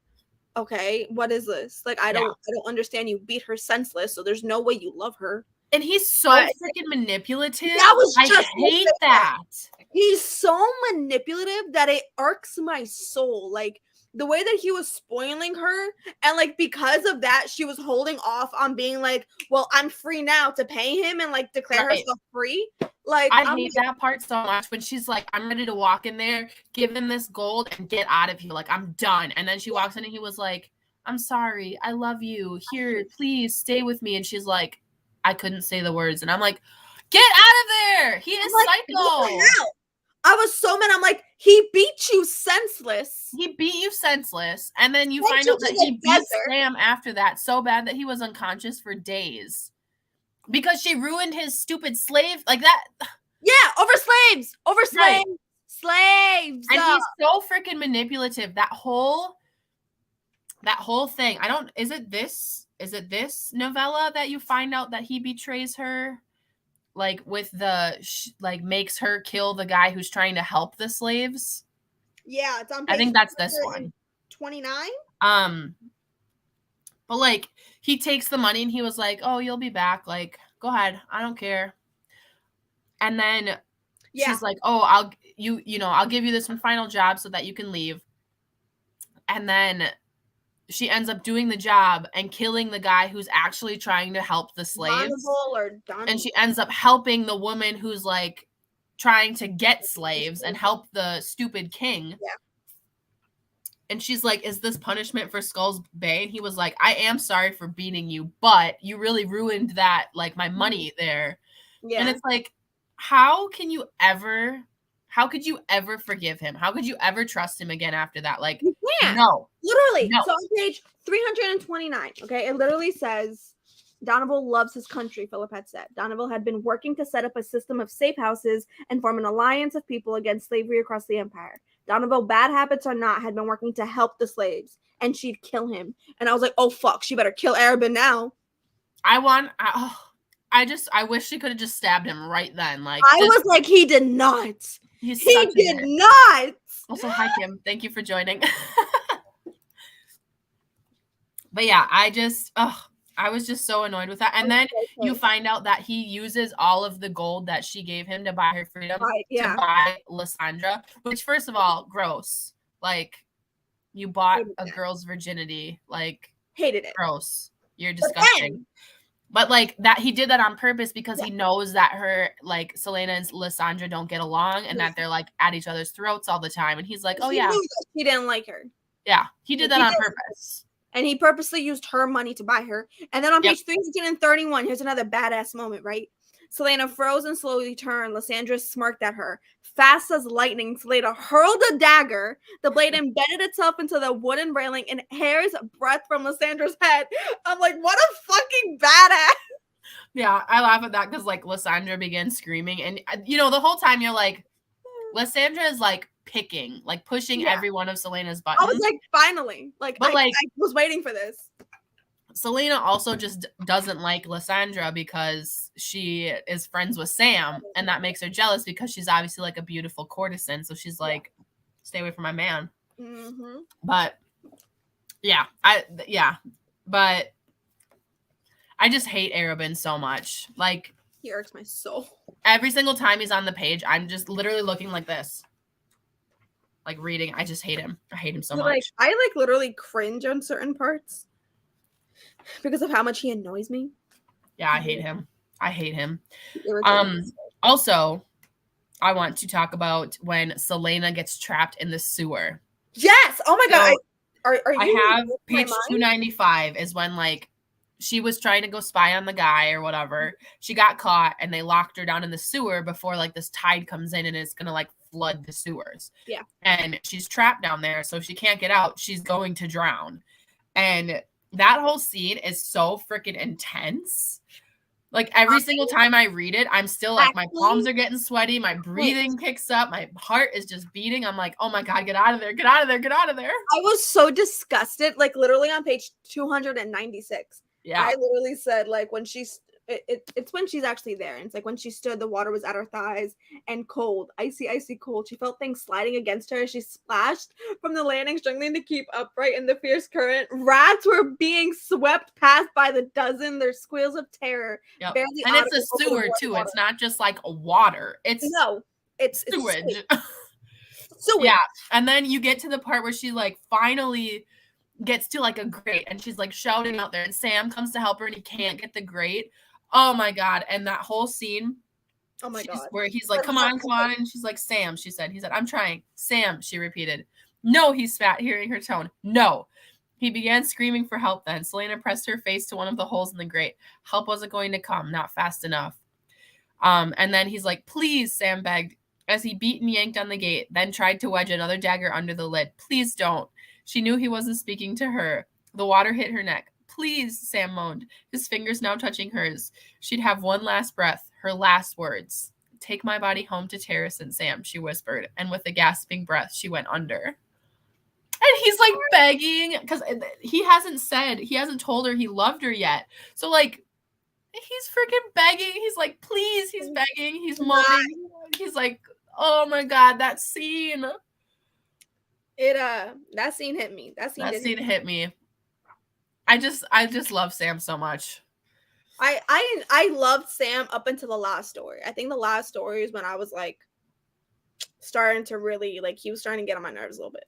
okay, what is this? Like I don't understand. You beat her senseless, so there's no way you love her. And he's so freaking manipulative. I hate that. He's so manipulative that it irks my soul. Like the way that he was spoiling her, and like because of that, she was holding off on being like, well, I'm free now to pay him and like declare herself free. Like I hate that part so much when she's like, I'm ready to walk in there, give him this gold and get out of here. Like, I'm done. And then she walks in and he was like, I'm sorry. I love you. Here, please stay with me. And she's like, I couldn't say the words. And I'm like, get out of there. He is psycho. I was so mad. I'm like, he beat you senseless. He beat you senseless. And then you find out that he beat Sam after that so bad that he was unconscious for days. Because she ruined his stupid slave. Like that. Yeah, over slaves. Over slaves. Right. Slaves. And he's so freaking manipulative. That whole thing. Is it this novella that you find out that he betrays her? Like with like makes her kill the guy who's trying to help the slaves. Yeah, it's on page I think that's this one. 29. But like he takes the money and he was like, "Oh, you'll be back. Like, go ahead. I don't care." And then she's like, "Oh, I'll give you this one final job so that you can leave." And then she ends up doing the job and killing the guy who's actually trying to help the slaves. And she ends up helping the woman who's like trying to get slaves and help the stupid king. Yeah. And she's like, is this punishment for Skull's Bay? And he was like, I am sorry for beating you, but you really ruined that, like my money there. Yeah. And it's like, how could you ever forgive him? How could you ever trust him again after that? Like, you can't. No. Literally. No. So on page 329, okay, it literally says, Donovan loves his country, Philip had said. Donovan had been working to set up a system of safe houses and form an alliance of people against slavery across the empire. Donovan, bad habits or not, had been working to help the slaves, and she'd kill him. And I was like, oh, fuck, she better kill Arabin now. I wish she could have just stabbed him right then. Like I was like, he did not. He did not. Also, hi, Kim. Thank you for joining. But yeah, I was just so annoyed with that. And then you find out that he uses all of the gold that she gave him to buy her freedom to buy Lysandra, which, first of all, gross. Like, you bought a girl's virginity. Like, hated it. Gross. You're disgusting. But like that, he did that on purpose because he knows that her, like, Selena and Lysandra don't get along and that they're like at each other's throats all the time. And he's like, oh yeah, he didn't like her. Yeah, he did that on purpose. And he purposely used her money to buy her. And then on page 331, here's another badass moment, right? Selena froze and slowly turned. Lysandra smirked at her. Fast as lightning, Selena hurled a dagger. The blade embedded itself into the wooden railing and Heir's breath from Lysandra's head. I'm like, what a fucking badass. Yeah, I laugh at that because, like, Lysandra began screaming. And, you know, the whole time you're like, Lysandra is, like, picking, like, pushing every one of Selena's buttons. I was like, finally. Like, I was waiting for this. Selena also just doesn't like Lysandra because she is friends with Sam, and that makes her jealous because she's obviously like a beautiful courtesan. So she's like, stay away from my man. Mm-hmm. But but I just hate Arabin so much. Like, he irks my soul. Every single time he's on the page, I'm just literally looking like this. Like reading. I just hate him. I hate him so much. Like, I like literally cringe on certain parts because of how much he annoys me. Yeah, I hate him. I hate him. Also, I want to talk about when Selena gets trapped in the sewer. Yes. Oh my God. I have page 295 is when like she was trying to go spy on the guy or whatever. She got caught and they locked her down in the sewer before like this tide comes in and it's going to like flood the sewers. Yeah. And she's trapped down there. So she can't get out. She's going to drown. And that whole scene is so freaking intense. Like every single time I read it, I'm still like, my palms are getting sweaty. My breathing picks up. My heart is just beating. I'm like, oh my God, get out of there. Get out of there. Get out of there. I was so disgusted. Like literally on page 296. Yeah. I literally said like when she's, it's when she's actually there. And it's like when she stood, the water was at her thighs and cold, icy, icy cold. She felt things sliding against her. She splashed from the landing, struggling to keep upright in the fierce current. Rats were being swept past by the dozen. Their squeals of terror. Yep. And it's a sewer too. Water. It's not just like water. It's sewage. Sewage. Yeah. And then you get to the part where she like finally gets to like a grate and she's like shouting out there and Sam comes to help her and he can't get the grate. Oh my God. And that whole scene. Oh my God. Where he's like, come on. And she's like, Sam, she said. He said, I'm trying. Sam, she repeated. No, he spat, hearing her tone. No. He began screaming for help then. Selena pressed her face to one of the holes in the grate. Help wasn't going to come, not fast enough. And then he's like, please, Sam begged, as he beat and yanked on the gate, then tried to wedge another dagger under the lid. Please don't. She knew he wasn't speaking to her. The water hit her neck. Please, Sam moaned, his fingers now touching hers. She'd have one last breath, her last words. Take my body home to Terrace and Sam, she whispered, and with a gasping breath, she went under. And he's like begging, because he hasn't told her he loved her yet. So like, he's freaking begging. He's like, please, he's begging. He's moaning. He's like, oh my God, that scene. That scene hit me. That scene hit me. I just love Sam so much. I loved Sam up until the last story. I think the last story is when I was like starting to really like he was starting to get on my nerves a little bit.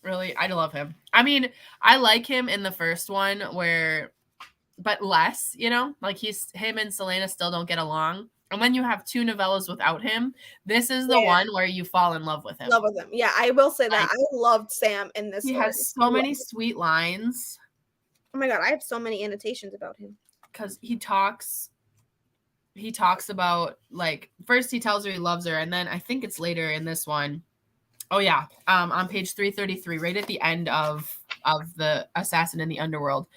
Really, I love him. I mean, I like him in the first one but less, you know, like him and Selena still don't get along. And when you have two novellas without him, this is the one where you fall in love with him. Yeah, I will say that. I loved Sam in this. He has so many sweet lines. Oh my God, I have so many annotations about him. Because he talks about, like, first he tells her he loves her, and then I think it's later in this one. Oh yeah, on page 333, right at the end of the Assassin in the Underworld.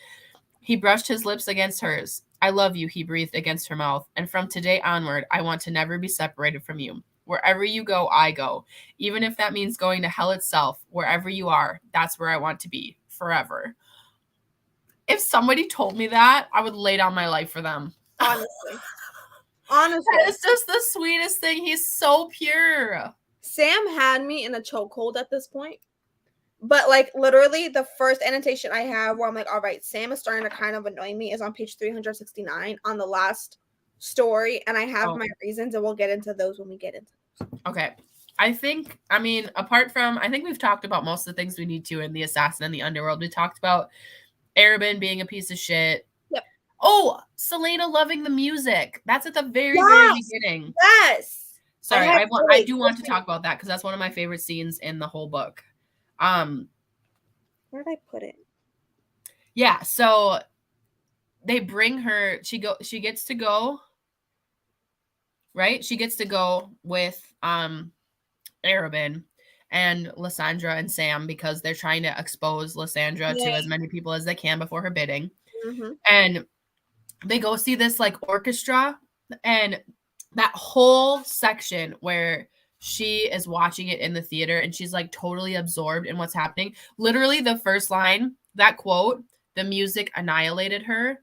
He brushed his lips against hers. I love you, he breathed against her mouth. And from today onward, I want to never be separated from you. Wherever you go, I go. Even if that means going to hell itself, wherever you are, that's where I want to be, forever. If somebody told me that, I would lay down my life for them. Honestly. It's just the sweetest thing. He's so pure. Sam had me in a chokehold at this point. But, like, literally, the first annotation I have where I'm like, all right, Sam is starting to kind of annoy me is on page 369 on the last story. And I have my reasons, and we'll get into those when we get into those. Okay. I think we've talked about most of the things we need to in The Assassin in the Underworld. We talked about Arabin being a piece of shit. Yep. Oh, Selena loving the music. That's at the very, very beginning. Yes. Sorry, I do want to talk about that because that's one of my favorite scenes in the whole book. Where did I put it? Yeah, so they bring her, she gets to go, right? She gets to go with Arabin and Lysandra and Sam because they're trying to expose Lysandra to as many people as they can before her bidding. Mm-hmm. And they go see this like orchestra, and that whole section where she is watching it in the theater and she's like totally absorbed in what's happening. Literally the first line, that quote, the music annihilated her.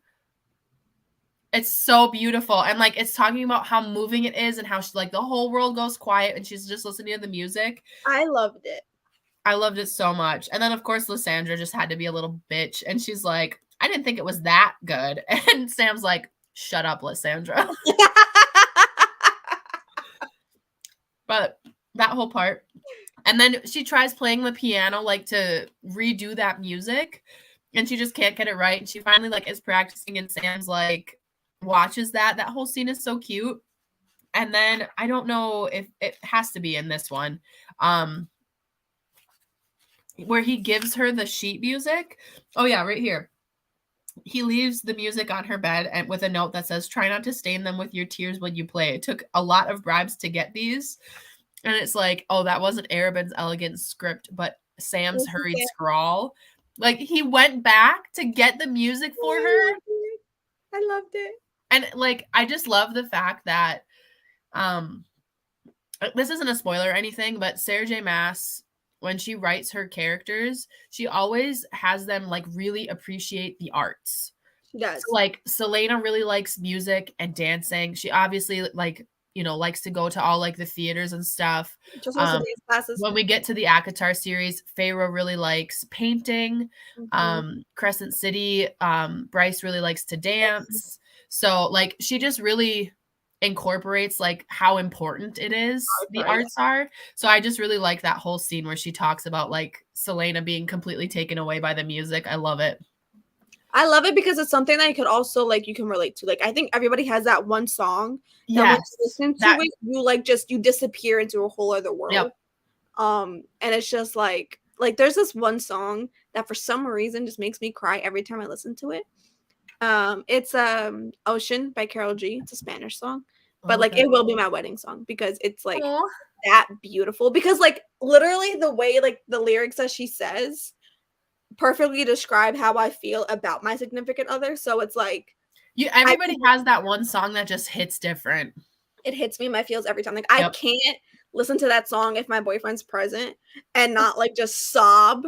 It's so beautiful. And like, it's talking about how moving it is and how she, like, the whole world goes quiet and she's just listening to the music. I loved it. I loved it so much. And then of course, Lysandra just had to be a little bitch. And she's like, I didn't think it was that good. And Sam's like, shut up, Lysandra. But that whole part. And then she tries playing the piano, like to redo that music, and she just can't get it right. And she finally like is practicing, and Sam's like watches that. That whole scene is so cute. And then I don't know if it has to be in this one, where he gives her the sheet music. Oh yeah, right here. He leaves the music on her bed and with a note that says, "Try not to stain them with your tears when you play. It took a lot of bribes to get these." And it's like, oh, that wasn't Arabin's elegant script, but Sam's hurried scrawl. Like, he went back to get the music for her. I loved it. And like, I just love the fact that this isn't a spoiler or anything, but Sarah J. Maas, when she writes her characters, she always has them like really appreciate the arts. She does. So, like, Selena really likes music and dancing. She obviously like, you know, likes to go to all like the theaters and stuff. Just also dance classes. When we get to the Akatar series, Pharaoh really likes painting. Crescent City, Bryce really likes to dance. So like, she just really incorporates like how important it is the arts are. So I just really like that whole scene where she talks about like Selena being completely taken away by the music. I love it. I love it because it's something that you could also like you can relate to. Like, I think everybody has that one song that when you listen to it, you like just you disappear into a whole other world. Yep. And it's just like there's this one song that for some reason just makes me cry every time I listen to it. It's Ocean by Karol G. It's a Spanish song. But like it will be my wedding song because it's like that beautiful. Because like literally the way like the lyrics that she says perfectly describe how I feel about my significant other. So it's like everybody has that one song that just hits different. It hits me in my feels every time. Like I can't listen to that song if my boyfriend's present and not like just sob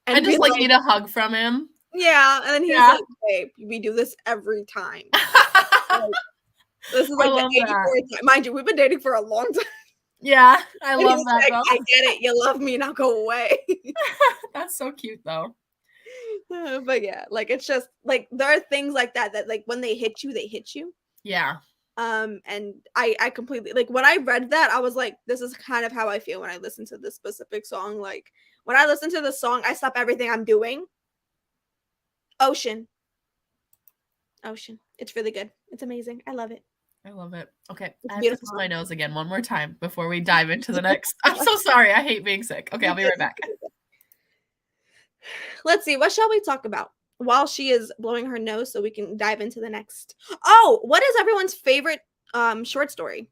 and just like need a hug from him. Yeah, and then he's like, "Babe, we do this every time." Like, this is like the 84th time. Mind you, we've been dating for a long time. Yeah, I love that. Like, I get it. You love me, now go away. That's so cute, though. But yeah, like it's just like there are things like that that like when they hit you, they hit you. Yeah. And I completely like when I read that, I was like, this is kind of how I feel when I listen to this specific song. Like when I listen to the song, I stop everything I'm doing. Ocean. It's really good. It's amazing. I love it. I love it. Okay, I have to touch my nose again one more time before we dive into the next. I'm so sorry. I hate being sick. Okay, I'll be right back. Let's see. What shall we talk about while she is blowing her nose so we can dive into the next? Oh, what is everyone's favorite short story?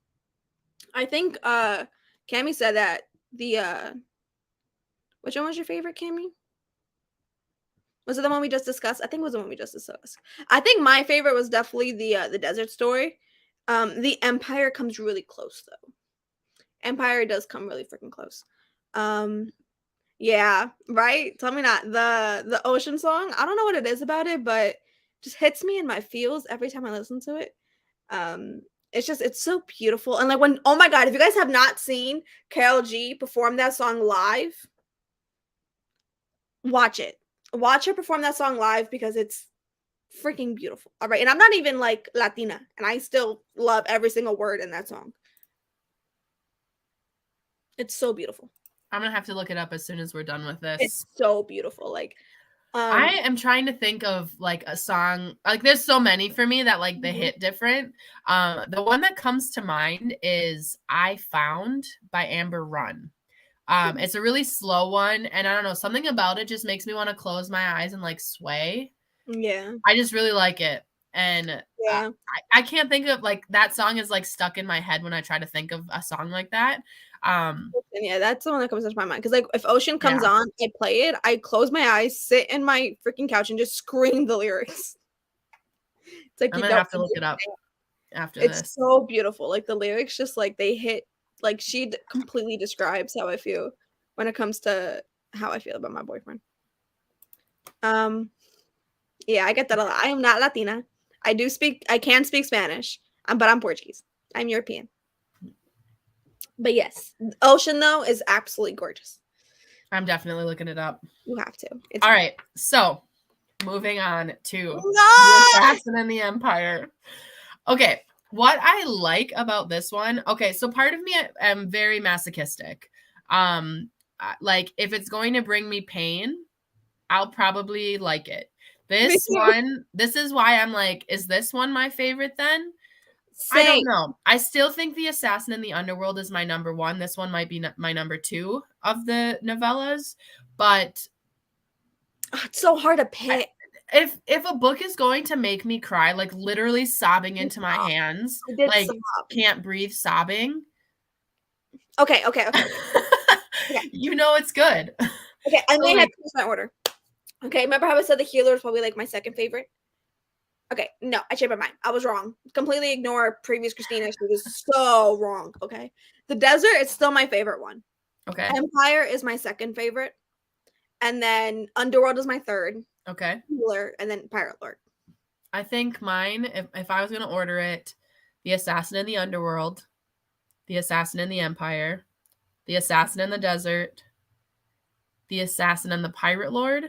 I think Cammie said that the which one was your favorite, Cammie? Was it the one we just discussed? I think it was the one we just discussed. I think my favorite was definitely the desert story. The Empire comes really close though. Empire does come really freaking close. Yeah, right? Tell me not. The ocean song, I don't know what it is about it, but just hits me in my feels every time I listen to it. It's so beautiful. And like when, oh my God, if you guys have not seen Karol G perform that song live, watch it. Watch her perform that song live because it's freaking beautiful. All right. And I'm not even like Latina, and I still love every single word in that song. It's so beautiful. I'm gonna have to look it up as soon as we're done with this. It's so beautiful. Like I am trying to think of like a song. Like there's so many for me that like they hit different. The one that comes to mind is I Found by Amber Run. It's a really slow one, and I don't know, something about it just makes me want to close my eyes and like sway. Yeah. I just really like it. And yeah, I can't think of like that song is like stuck in my head when I try to think of a song like that. Yeah, that's the one that comes to my mind. Because like if Ocean comes on, I play it, I close my eyes, sit in my freaking couch, and just scream the lyrics. It's like I'm gonna have to look it up after this. It's so beautiful. Like the lyrics just like they hit. Like she completely describes how I feel when it comes to how I feel about my boyfriend. Yeah, I get that a lot. I am not Latina. I can speak Spanish, but I'm Portuguese. I'm European. But yes, Ocean though is absolutely gorgeous. I'm definitely looking it up. You have to. All right. So moving on to No! The Assassin and the Empire. Okay, what I like about this one, okay, so part of me I'm very masochistic. Like if it's going to bring me pain, I'll probably like it. This one, this is why I'm like, is this one my favorite then? Same. I don't know. I still think The Assassin in the Underworld is my number one. This one might be my number two of the novellas, but it's so hard to pick. If a book is going to make me cry, like literally sobbing into my hands, like can't breathe sobbing. Okay. You know it's good. Okay, I may have to choose my order. Okay, remember how I said the healer is probably like my second favorite? Okay, no, I changed my mind. I was wrong. Completely ignore previous Christina. She was so wrong. Okay, the desert is still my favorite one. Okay, Empire is my second favorite, and then Underworld is my third. Okay, Healer, and then Pirate Lord. I think mine, if I was gonna order it, The Assassin in the Underworld, The Assassin in the Empire, The Assassin in the Desert, The Assassin and the Pirate Lord,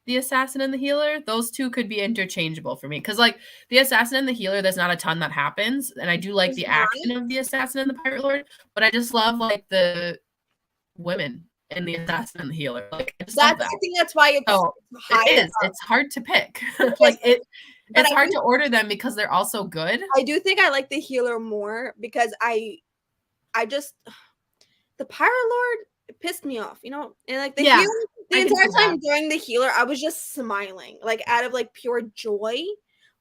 The Assassin and the Healer. Those two could be interchangeable for me because, like, The Assassin and the Healer, there's not a ton that happens, and I do like the action of The Assassin and the Pirate Lord, but I just love like the women in The Assassin and the Healer. Like, I think that's why it's it is. It's hard to pick. Like it's hard to order them because they're all so good. I do think I like the Healer more because I just the Pirate Lord pissed me off, you know, and like the Healer, the entire time during the Healer, I was just smiling, like out of like pure joy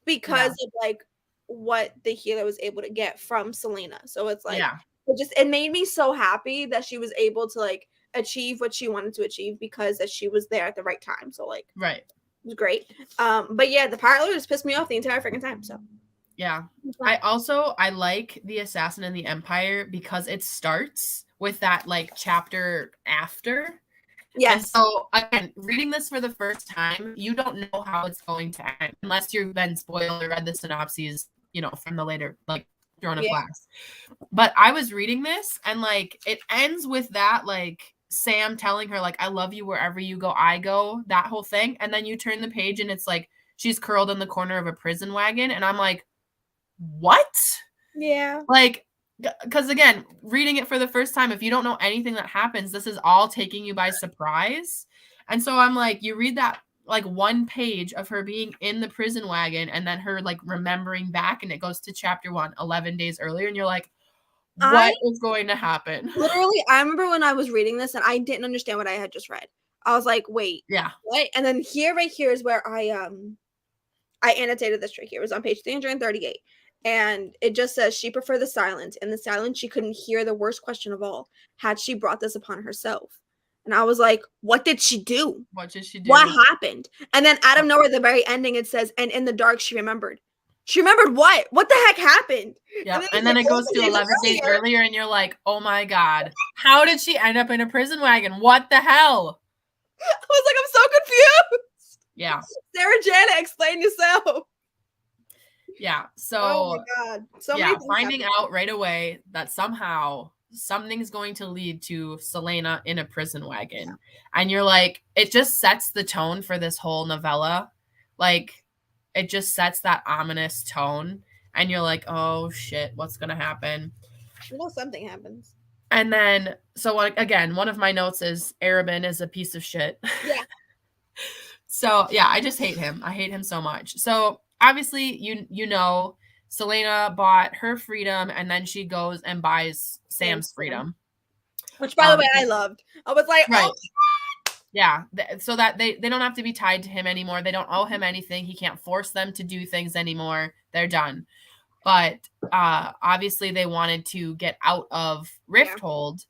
because of like what the Healer was able to get from Selena. So it's like it made me so happy that she was able to like achieve what she wanted to achieve because that she was there at the right time. So like it was great. But yeah, the Pirate Lord just pissed me off the entire freaking time. So yeah, I like The Assassin and the Empire because it starts with that like chapter after. Yes. And so again, reading this for the first time, you don't know how it's going to end unless you've been spoiled or read the synopses, you know, from the later like Throne of Glass. But I was reading this and like it ends with that like Sam telling her like I love you wherever you go, I go, that whole thing. And then you turn the page and it's like she's curled in the corner of a prison wagon and I'm like, what? Yeah. Like because again, reading it for the first time, if you don't know anything that happens, this is all taking you by surprise. And so I'm like, you read that like one page of her being in the prison wagon and then her like remembering back and it goes to chapter 1 11 days earlier and you're like, what is going to happen? Literally, I remember when I was reading this and I didn't understand what I had just read. I was like, wait, what? And then right here is where I annotated this right here. It was on page 338. And it just says she preferred the silence. In the silence, she couldn't hear the worst question of all. Had she brought this upon herself? And I was like, what did she do? What did she do? What happened? And then out of nowhere, at the very ending, it says, and in the dark, she remembered. She remembered what? What the heck happened? Yeah. And then it goes to 11 days earlier, and you're like, oh my God. How did she end up in a prison wagon? What the hell? I was like, I'm so confused. Yeah. Sarah Janet, explain yourself. Yeah. So, oh my God. Finding out right away that somehow something's going to lead to Selena in a prison wagon. Yeah. And you're like, it just sets the tone for this whole novella. Like, it just sets that ominous tone. And you're like, oh shit, what's going to happen? You know, something happens. And then, so again, one of my notes is Arabin is a piece of shit. Yeah. So, yeah, I just hate him. I hate him so much. So, obviously, you know, Selena bought her freedom, and then she goes and buys Sam's freedom. Which, by the way, I loved. I was like, oh. Yeah, so that they don't have to be tied to him anymore. They don't owe him anything. He can't force them to do things anymore. They're done. But obviously, they wanted to get out of Rifthold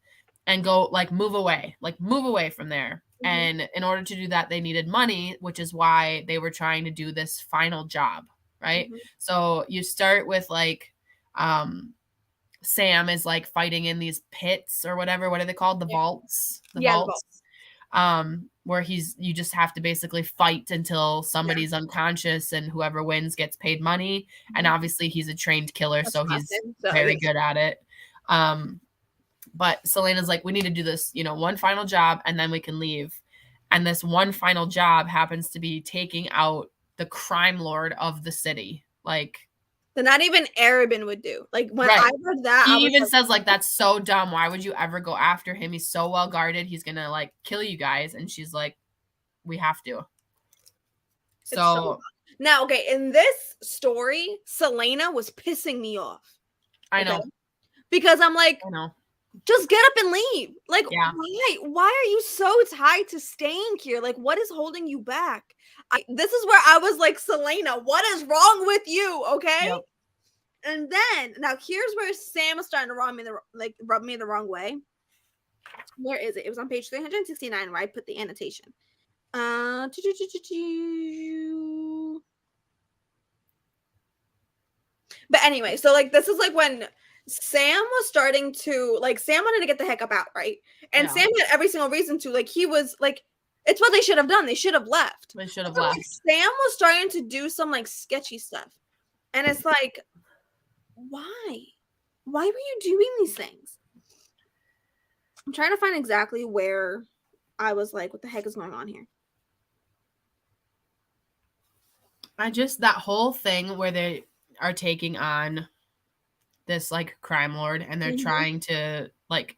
and go, like, move away from there. Mm-hmm. And in order to do that, they needed money, which is why they were trying to do this final job, right? Mm-hmm. So you start with, like, Sam is, like, fighting in these pits or whatever. What are they called? The vaults? The vaults. Where you just have to basically fight until somebody's unconscious and whoever wins gets paid money. Mm-hmm. And obviously he's a trained killer, so he's very good at it. But Selena's like, we need to do this, one final job and then we can leave. And this one final job happens to be taking out the crime lord of the city. Like, that not even Arabin would do. Like when right. I read that, He I was even like, says like, that's so dumb. Why would you ever go after him? He's so well guarded. He's gonna like kill you guys. And she's like, we have to. it's so now, okay, in this story, Selena was pissing me off. I know. Because I'm like, I know. just get up and leave. Like, Yeah. why are you so tied to staying here? Like, what is holding you back? This is where I was like, Selena, what is wrong with you? Okay. Yep. And then now here's where Sam is starting to rub me the wrong way. Where is it? It was on page 369 where I put the annotation. But anyway, so like this is like when Sam was starting to like Sam wanted to get the heck up out, right? And Yeah. Sam had every single reason to. Like he was like, it's what they should have done. They should have left. They should have But, left. like, Sam was starting to do some like sketchy stuff. And it's like, why? Why were you doing these things? I'm trying to find exactly where I was like, what the heck is going on here? That whole thing where they are taking on this like crime lord and they're trying to like,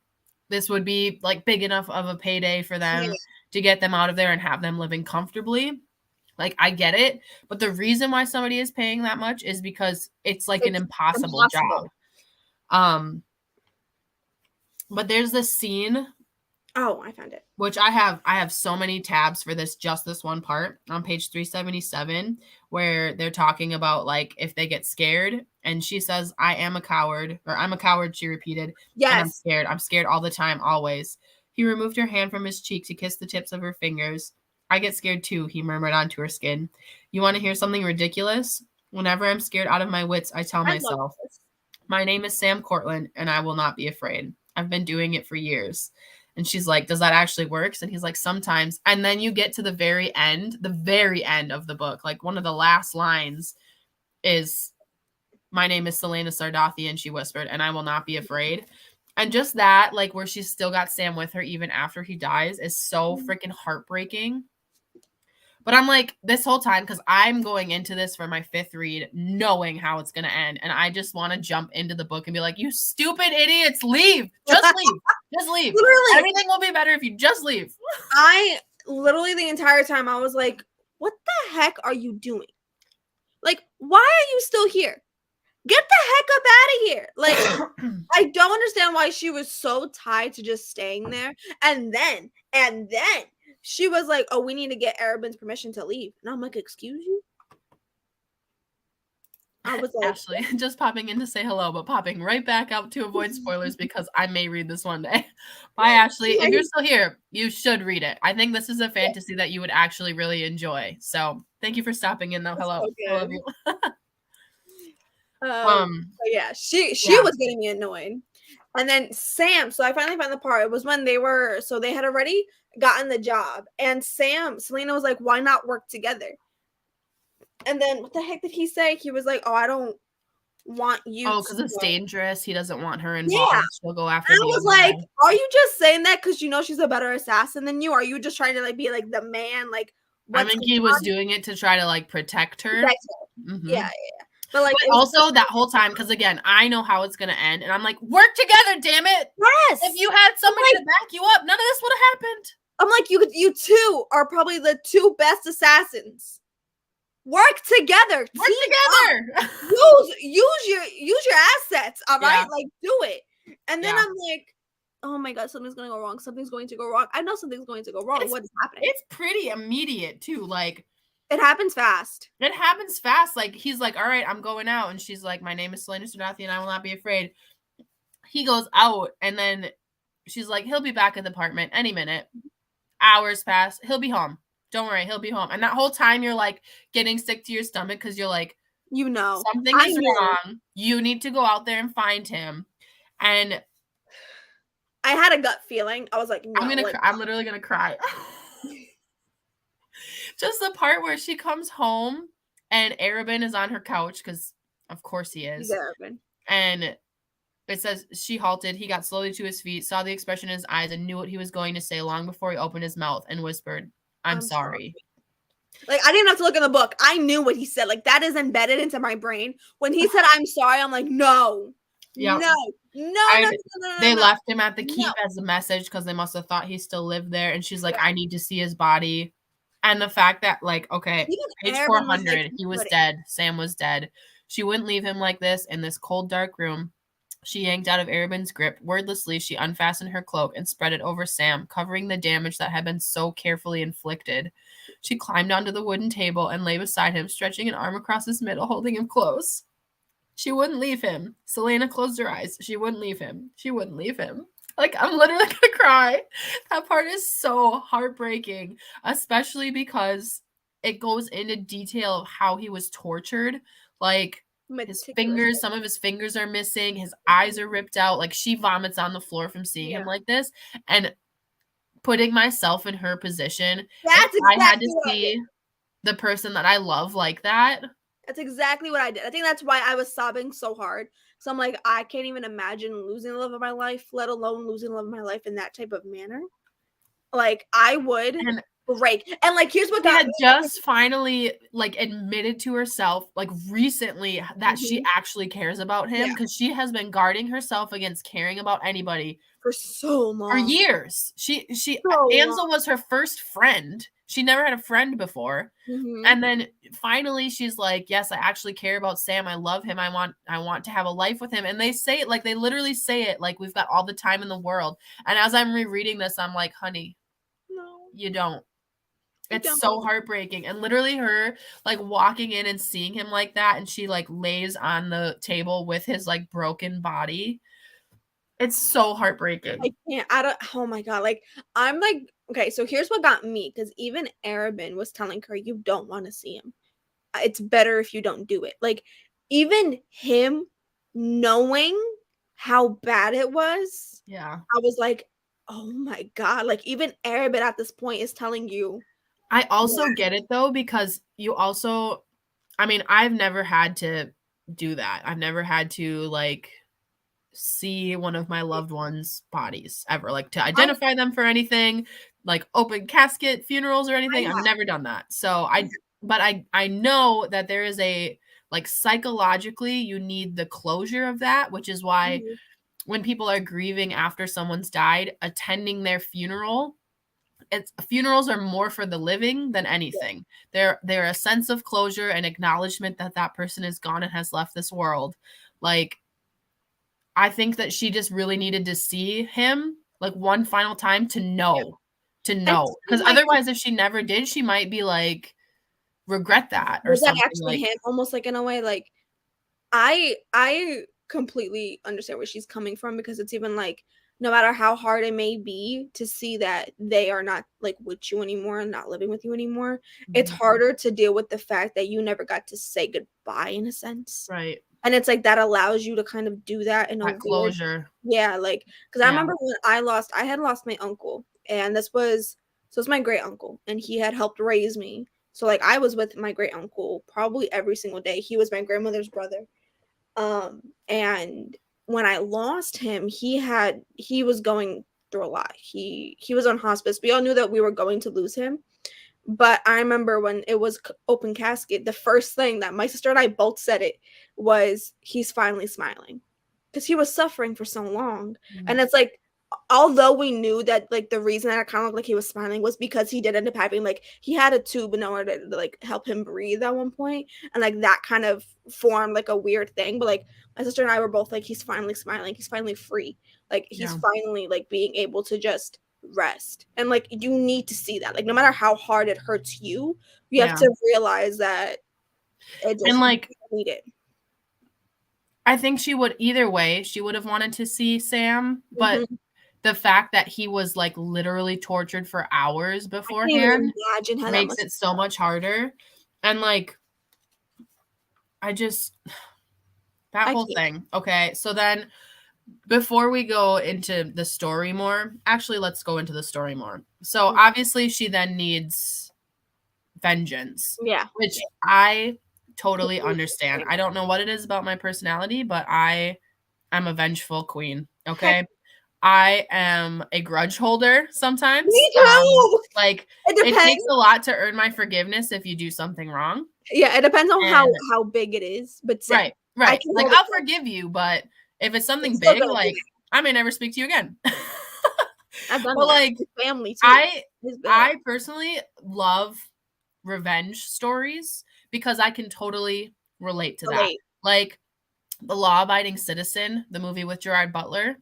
this would be like big enough of a payday for them to get them out of there and have them living comfortably. Like, I get it, but the reason why somebody is paying that much is because it's like an impossible job. But there's this scene. Oh, I found it. Which I have so many tabs for this one part on page 377 where they're talking about like if they get scared and she says, I am a coward, or I'm a coward, she repeated. Yes. And I'm scared. I'm scared all the time, always. He removed her hand from his cheek to kiss the tips of her fingers. I get scared too, he murmured onto her skin. You want to hear something ridiculous? Whenever I'm scared out of my wits, I tell myself, my name is Sam Cortland and I will not be afraid. I've been doing it for years. And she's like, does that actually work? And he's like, sometimes. And then you get to the very end of the book. Like one of the last lines is, my name is Selena Sardathian, she whispered, and I will not be afraid. And just that, like where she's still got Sam with her even after he dies is so freaking heartbreaking. But I'm like, this whole time, because I'm going into this for my 5th read, knowing how it's going to end. And I just want to jump into the book and be like, you stupid idiots, leave. Just leave. Just leave. Literally. Everything will be better if you just leave. I literally the entire time I was like, what the heck are you doing? Like, why are you still here? Get the heck up out of here. Like, I don't understand why she was so tied to just staying there. And then she was like, oh, we need to get Arabin's permission to leave. And I'm like, excuse you? I was like, Ashley, just popping in to say hello, but popping right back out to avoid spoilers because I may read this one day. Bye, Ashley. If you're still here, you should read it. I think this is a fantasy that you would actually really enjoy. So thank you for stopping in, though. Hello. I love you. Yeah, she was getting me annoyed. And then Sam, so I finally found the part. It was when they had already gotten the job. And Selena was like, why not work together? And then what the heck did he say? He was like, oh, I don't want you to. Oh, because it's dangerous. He doesn't want her involved. Yeah. She'll go after I was like, are you just saying that because you know she's a better assassin than you? Are you just trying to like be like the man? Like, I think he was doing it to try to like protect her. Mm-hmm. Yeah. But like, but also that whole time, because again, I know how it's gonna end, and I'm like, work together, damn it! Yes. If you had somebody to back you up, none of this would have happened. I'm like, you two are probably the 2 best assassins. Work together. Work together. use your assets. All right, like do it. And then I'm like, oh my god, something's gonna go wrong. Something's going to go wrong. I know something's going to go wrong. What is happening? It's pretty immediate too. Like. It happens fast. Like, he's like, all right, I'm going out. And she's like, my name is Selena Sardathian and I will not be afraid. He goes out. And then she's like, he'll be back at the apartment any minute. Hours pass. He'll be home. Don't worry. He'll be home. And that whole time you're like getting sick to your stomach because you're like, you know, something is wrong. You need to go out there and find him. And I had a gut feeling. I was like, no, I'm literally going to cry. Just the part where she comes home and Arabin is on her couch because, of course, he is. He's Arabin. And it says, she halted. He got slowly to his feet, saw the expression in his eyes, and knew what he was going to say long before he opened his mouth and whispered, I'm sorry. Like, I didn't have to look in the book. I knew what he said. Like, that is embedded into my brain. When he said, I'm sorry, I'm like, no, Yep. no, no, no, no, no, They no. left him at the keep No. as a message because they must have thought he still lived there. And she's like, Yeah. I need to see his body. And the fact that, like, okay, Even page Arabin was 400, like, he was "Couldn't." dead. Sam was dead. She wouldn't leave him like this in this cold, dark room. She yanked out of Arabin's grip. Wordlessly, she unfastened her cloak and spread it over Sam, covering the damage that had been so carefully inflicted. She climbed onto the wooden table and lay beside him, stretching an arm across his middle, holding him close. She wouldn't leave him. Selena closed her eyes. She wouldn't leave him. She wouldn't leave him. Like, I'm literally gonna cry. That part is so heartbreaking, especially because it goes into detail of how he was tortured. Like, his fingers, some of his fingers are missing, his eyes are ripped out. Like, she vomits on the floor from seeing him like this. And putting myself in her position, That's if I had exactly to what I did. see the person that I love like that. That's exactly what I did. I think that's why I was sobbing so hard. So I'm like, I can't even imagine losing the love of my life, let alone losing the love of my life in that type of manner. Like, I would And break. And like, here's what she got had me. just finally like admitted to herself like recently that she actually cares about him Yeah. because she has been guarding herself against caring about anybody For so long. for years. She So Ansel was her first friend. She never had a friend before. And then finally she's like, yes, I actually care about Sam. I love him. I want to have a life with him. And they say it like they literally say it like we've got all the time in the world. And as I'm rereading this, I'm like, honey, No. you don't. It's don't. so heartbreaking. And literally her like walking in and seeing him like that and she like lays on the table with his like broken body. It's so heartbreaking. I can't. I don't. Oh my god. Like, I'm like, okay. So here's what got me, because even Arabin was telling her, you don't want to see him. It's better if you don't do it. Like, even him knowing how bad it was, Yeah. I was like, oh my god. Like, even Arabin at this point is telling you. I also get it though, because you also, I mean, I've never had to do that. I've never had to like see one of my loved ones' bodies ever, like to identify them for anything, like open casket funerals or anything. I've never done that. So I know that there is a like psychologically you need the closure of that, which is why when people are grieving after someone's died, attending their funeral, funerals are more for the living than anything. They're a sense of closure and acknowledgement that that person is gone and has left this world. Like, I think that she just really needed to see him like one final time to know, because otherwise if she never did, she might be like regret that or Was that something. actually Like, him? Almost like in a way, like, I completely understand where she's coming from, because it's even like, no matter how hard it may be to see that they are not like with you anymore and not living with you anymore, it's harder to deal with the fact that you never got to say goodbye in a sense. right. And it's like that allows you to kind of do that in a That weird, closure. yeah, like, because I remember when I had lost my uncle, and it's my great uncle, and he had helped raise me. So like, I was with my great uncle probably every single day. He was my grandmother's brother. And when I lost him, he was going through a lot. He was on hospice. We all knew that we were going to lose him. But I remember when it was open casket, the first thing that my sister and I both said it was, he's finally smiling, because he was suffering for so long. And it's like, although we knew that like the reason that it kind of looked like he was smiling was because he did end up having, like, he had a tube in order to like help him breathe at one point, and like that kind of formed like a weird thing. But like, my sister and I were both like, he's finally smiling, he's finally free, like he's finally like being able to just rest. And like, you need to see that, like, no matter how hard it hurts you, you have to realize that it just, and like, need it. I think she would either way. She would have wanted to see Sam, but the fact that he was like literally tortured for hours beforehand makes it so much harder. And like, I just, that whole thing. Okay, so then before we go into the story more, actually, let's go into the story more. So obviously, she then needs vengeance, which I totally understand. I don't know what it is about my personality, but I'm a vengeful queen. Okay. I am a grudge holder sometimes. Me too. Like, It it depends. takes a lot to earn my forgiveness if you do something wrong. Yeah, it depends on And- how big it is. But same. Right. I Right. can Like, hold it I'll down. forgive you, but if it's something It's still big, gonna like, be. I may never speak to you again. I've done But, that. like, With family too. I It's bad. personally love revenge stories because I can totally relate to that. Relate. Like, The Law-Abiding Citizen, the movie with Gerard Butler.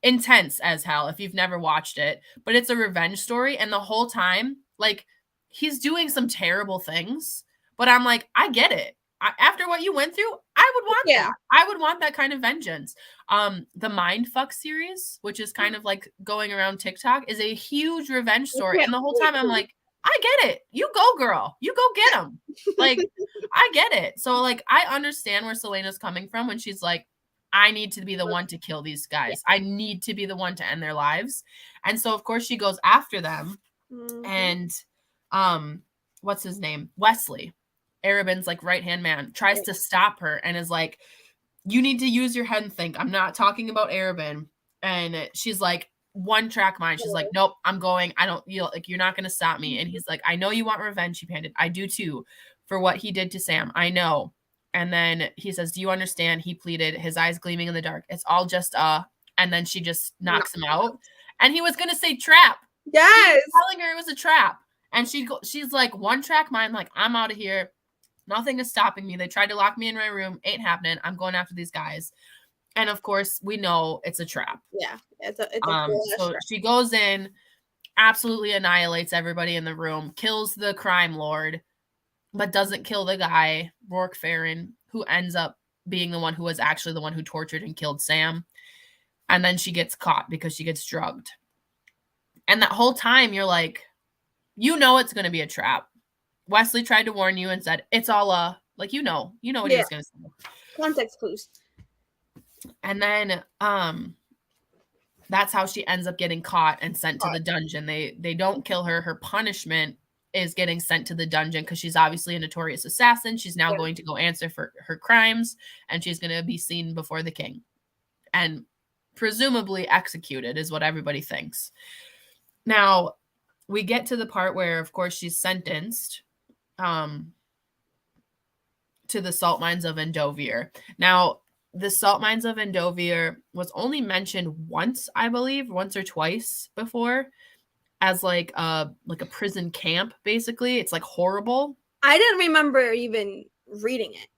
Intense as hell if you've never watched it, but it's a revenge story, and the whole time, like, he's doing some terrible things, but I'm like, I get it. After what you went through, I would want Yeah. that. I would want that kind of vengeance. The Mindfuck series, which is kind of like going around TikTok, is a huge revenge story, and the whole time I'm like, I get it. You go, girl. You go get him. Like, I get it. So, like, I understand where Selena's coming from when she's like, I need to be the one to kill these guys. I need to be the one to end their lives. And so, of course, she goes after them. And what's his name? Wesley, Arabin's like right-hand man, tries to stop her and is like, you need to use your head and think. I'm not talking about Arabin. And she's like, one track mind. She's like, nope, I'm going. I don't, you're not going to stop me. And he's like, I know you want revenge, she panted. I do too, for what he did to Sam. I know. And then he says, do you understand? He pleaded, his eyes gleaming in the dark. It's all just and then she just knocks him out. And he was going to say trap. Yes. He was telling her it was a trap. And she's like, one track mind, like, I'm out of here. Nothing is stopping me. They tried to lock me in my room. Ain't happening. I'm going after these guys. And of course, we know it's a trap. Yeah. It's a so trap. she goes in, absolutely annihilates everybody in the room, kills the crime lord, but doesn't kill the guy, Rourke Farron, who ends up being the one who was actually the one who tortured and killed Sam. And then she gets caught because she gets drugged. And that whole time, you're like, you know it's going to be a trap. Wesley tried to warn you and said, it's all like, you know what he was going to say. Context clues. And then that's how she ends up getting caught and sent to the dungeon. They don't kill her. Her punishment is getting sent to the dungeon because she's obviously a notorious assassin. She's now going to go answer for her crimes, and she's going to be seen before the king and presumably executed, is what everybody thinks. Now, we get to the part where, of course, she's sentenced to the salt mines of Endovier. Now, the salt mines of Endovier was only mentioned once, I believe, once or twice before, as like a prison camp, basically. It's like horrible. I didn't remember even reading it.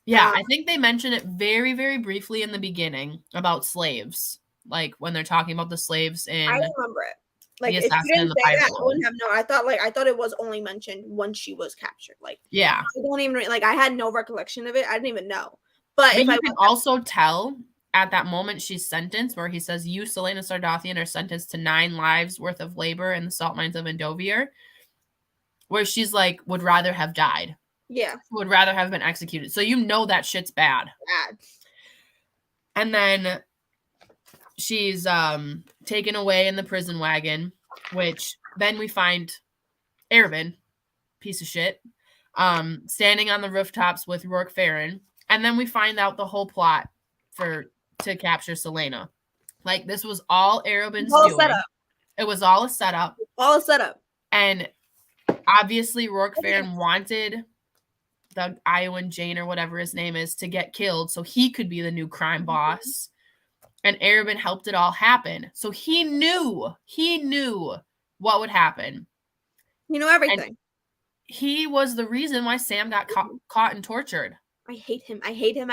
Yeah, I think they mention it very, very briefly in the beginning about slaves, like when they're talking about the slaves in. I remember it. Like, the if you assassin didn't and the say pirate that, I world. wouldn't have known. I thought it was only mentioned once she was captured. Like, Yeah, I don't even like. I had no recollection of it. I didn't even know. But if you can also tell at that moment she's sentenced, where he says, "You, Selena Sardathian, are sentenced to 9 lives worth of labor in the salt mines of Endovier," where she's like, would rather have died. Yeah, would rather have been executed. So you know that shit's bad. And then she's taken away in the prison wagon, which then we find Arabin, piece of shit, standing on the rooftops with Rourke Farron. And then we find out the whole plot to capture Selena. Like, this was all Arabin's doing. Setup. It was all a setup. All a setup. And obviously Rourke Farron wanted the Iowan Jane or whatever his name is to get killed so he could be the new crime boss. And Arabin helped it all happen. So he knew what would happen. He knew everything. And he was the reason why Sam got caught and tortured. I hate him. I hate him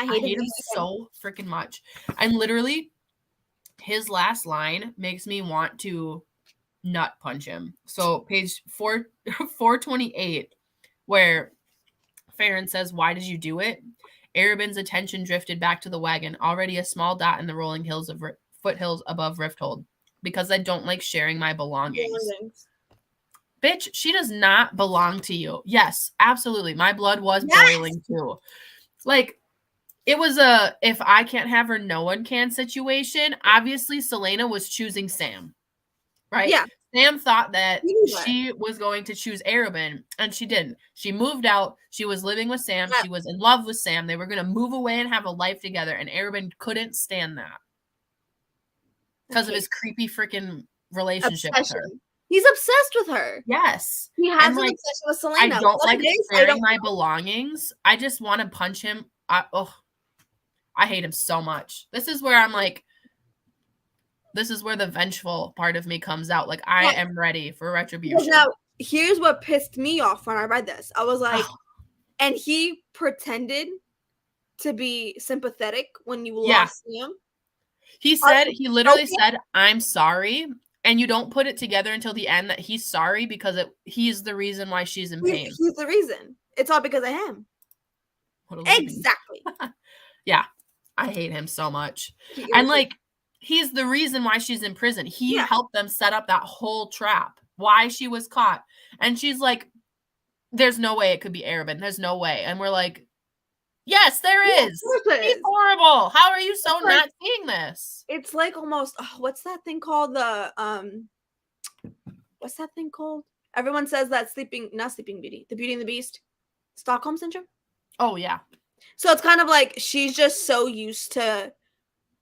so freaking much. And literally, his last line makes me want to nut punch him. So page 428, where Farron says, "Why did you do it?" Arabin's attention drifted back to the wagon, already a small dot in the rolling hills of foothills above Rifthold. "Because I don't like sharing my belongings." Bitch, she does not belong to you. Yes, absolutely. My blood was boiling too. Like, it was a if I can't have her, no one can situation. Obviously, Selena was choosing Sam. Right? Yeah. Sam thought that she was going to choose Arabin, and she didn't. She moved out. She was living with Sam. Yeah. She was in love with Sam. They were going to move away and have a life together, and Arabin couldn't stand that. because of his creepy freaking relationship with her. Obsession. He's obsessed with her. Yes. He has And, an like, obsession with Selena. I don't What like it is, I sharing don't my know. belongings. I just want to punch him. I hate him so much. This is where I'm like, this is where the vengeful part of me comes out. Like, I am ready for retribution. Now, here's what pissed me off when I read this. I was like, Oh. and he pretended to be sympathetic when you Yeah. lost him. He said, he literally said, I'm sorry. And you don't put it together until the end that he's sorry because he's the reason why she's in pain. He's the reason. It's all because of him. Exactly. Yeah. I hate him so much. And, like, he's the reason why she's in prison. He helped them set up that whole trap, why she was caught. And she's like, there's no way it could be Arabin. There's no way. And we're like, yes, there is. He's horrible. How are you so not seeing this? It's like almost, what's that thing called? What's that thing called? Everyone says that not Sleeping Beauty, the Beauty and the Beast, Stockholm Syndrome. Oh, yeah. So it's kind of like she's just so used to,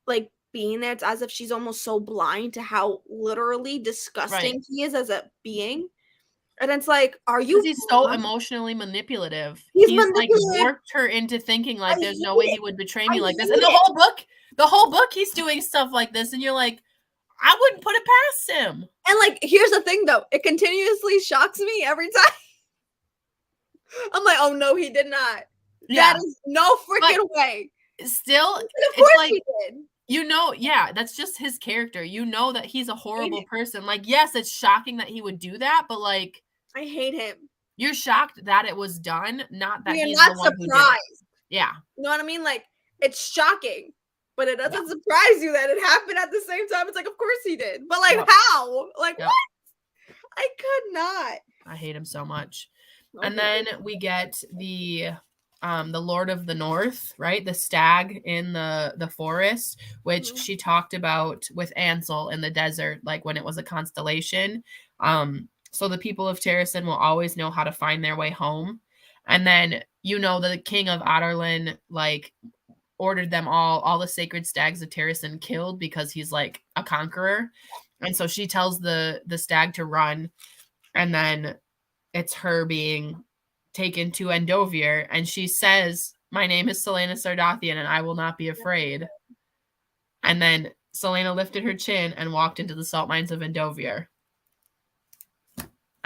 like, being there. It's as if she's almost so blind to how literally disgusting he is as a being. And it's like, are you? He's so emotionally manipulative. He's like warped her into thinking like there's no way he would betray me like this. And the whole book, he's doing stuff like this, and you're like, I wouldn't put it past him. And like, here's the thing though, it continuously shocks me every time. I'm like, oh no, he did not. Yeah. That is no freaking way. Still, of course like, he did. You know, yeah, that's just his character. You know that he's a horrible person. Like, yes, it's shocking that he would do that, but like, I hate him. You're shocked that it was done, not that he's not surprised. Yeah. You know what I mean? Like, it's shocking, but it doesn't surprise you that it happened at the same time. It's like, of course he did. But like, how? Like, what? I could not. I hate him so much. Okay. And then we get the Lord of the North, right? The stag in the forest, which she talked about with Ansel in the desert, like when it was a constellation. So the people of Terrasen will always know how to find their way home. And then, you know, the king of Adarlan, like, ordered them all the sacred stags of Terrasen killed because he's, like, a conqueror. And so she tells the stag to run. And then it's her being taken to Endovir. And she says, my name is Selena Sardathian, and I will not be afraid. And then Selena lifted her chin and walked into the salt mines of Endovir.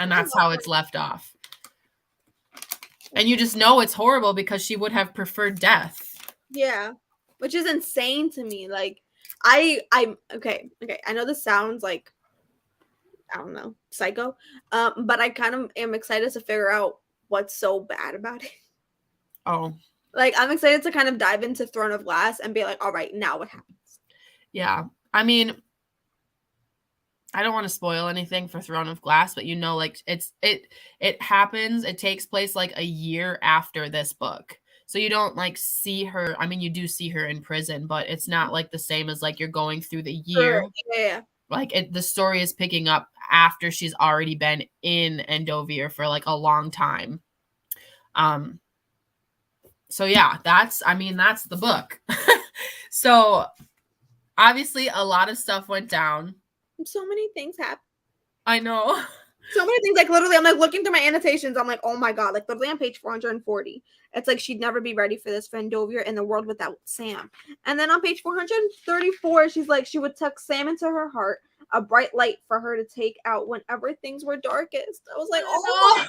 And that's how it's left off. And you just know it's horrible because she would have preferred death. Yeah. Which is insane to me. Like, I'm okay. I know this sounds like, I don't know, psycho. But I kind of am excited to figure out what's so bad about it. Oh. Like, I'm excited to kind of dive into Throne of Glass and be like, all right, now what happens? Yeah. I mean, I don't want to spoil anything for Throne of Glass, but you know, like it happens. It takes place like a year after this book. So you don't like see her. I mean, you do see her in prison, but it's not like the same as like you're going through the year. Yeah. Like the story is picking up after she's already been in Endovir for like a long time. So yeah, that's the book. So obviously a lot of stuff went down. So many things happened. I know. So many things. Like, literally, I'm like looking through my annotations. I'm like, oh my god. Like, literally on page 440. It's like she'd never be ready for this Endovir in the world without Sam. And then on page 434, she's like, she would tuck Sam into her heart, a bright light for her to take out whenever things were darkest. I was like, oh my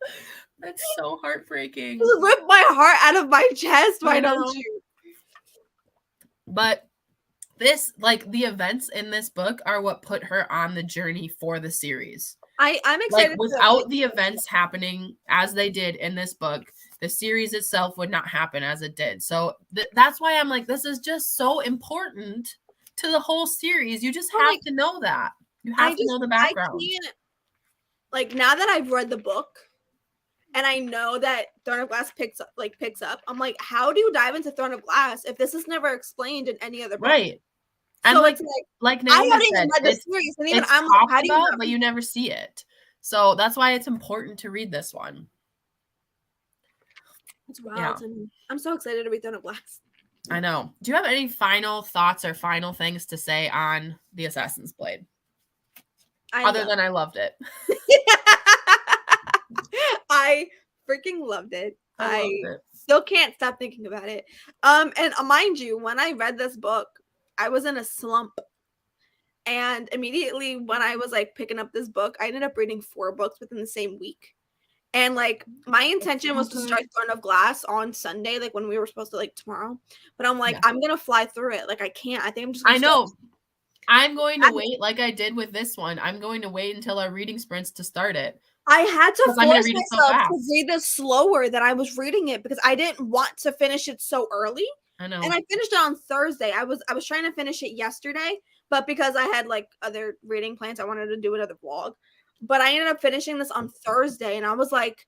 god. That's so heartbreaking. Just rip my heart out of my chest. Why don't you? But this, like, the events in this book are what put her on the journey for the series. I'm excited. Like, without the events happening as they did in this book, the series itself would not happen as it did. So that's why I'm like, this is just so important to the whole series. You just have to know that. You have to know the background. Like, now that I've read the book and I know that Throne of Glass picks up, I'm like, how do you dive into Throne of Glass if this is never explained in any other book? Right. And so like I haven't even read the series, and even I'm like, how do you but you never see it. So that's why it's important to read this one. It's wild to me. I'm so excited to read Throne of Glass. I know. Do you have any final thoughts or final things to say on the Assassin's Blade? Other than I loved it. I freaking loved it. I loved it. Still can't stop thinking about it. And mind you, when I read this book, I was in a slump. And immediately when I was like picking up this book, I ended up reading 4 books within the same week. And like my intention was to start Throne of Glass on Sunday, like when we were supposed to like tomorrow. But I'm like, I'm gonna fly through it. Like I can't. I think I'm just gonna know. I'm going to wait like I did with this one. I'm going to wait until our reading sprints to start it. I had to force myself to read this slower than I was reading it because I didn't want to finish it so early. I know. And I finished it on Thursday. I was trying to finish it yesterday, but because I had like other reading plans, I wanted to do another vlog. But I ended up finishing this on Thursday, and I was like,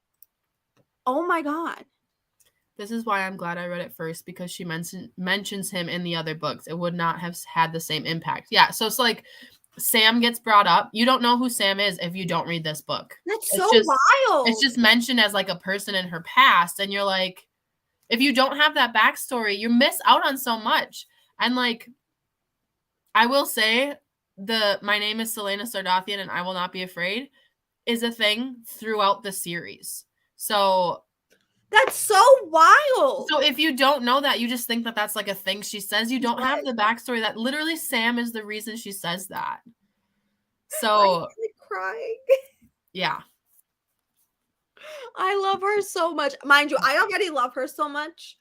oh my God. This is why I'm glad I read it first, because she mentions him in the other books. It would not have had the same impact. Yeah, so it's like Sam gets brought up. You don't know who Sam is if you don't read this book. That's so wild. It's just mentioned as like a person in her past, and you're like, if you don't have that backstory, you miss out on so much. And like, I will say, my name is Selena Sardathian and I will not be afraid is a thing throughout the series. So that's so wild. So if you don't know that, you just think that that's like a thing she says. You don't have the backstory that literally Sam is the reason she says that. So I'm crying. Yeah. I love her so much. Mind you, I already love her so much.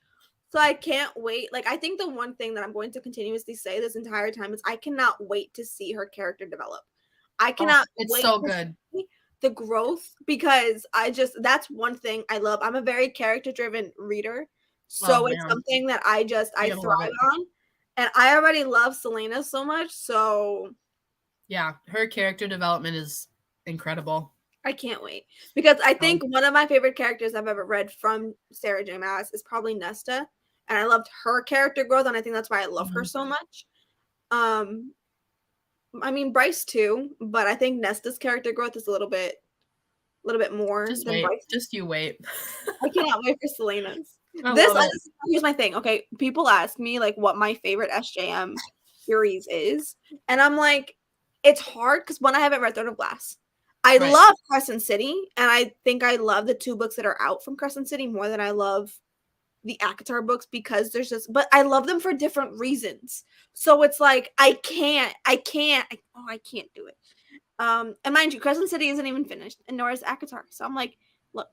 So I can't wait. Like, I think the one thing that I'm going to continuously say this entire time is I cannot wait to see her character develop. I cannot wait. It's so good. The growth, because that's one thing I love. I'm a very character-driven reader. So it's something that I thrive on. And I already love Selena so much. So yeah, her character development is incredible. I can't wait, because I think one of my favorite characters I've ever read from Sarah J. Maas is probably Nesta, and I loved her character growth, and I think that's why I love her so much. I mean Bryce too, but I think Nesta's character growth is a little bit more than Bryce. Just you wait. I cannot wait for Selena's. Here's my thing. Okay, people ask me like what my favorite SJM series is, and I'm like, it's hard because one, I haven't read Throne of Glass. I love Crescent City, and I think I love the 2 books that are out from Crescent City more than I love the ACOTAR books, because but I love them for different reasons. So it's like I can't do it. And mind you, Crescent City isn't even finished, and nor is ACOTAR. So I'm like, look,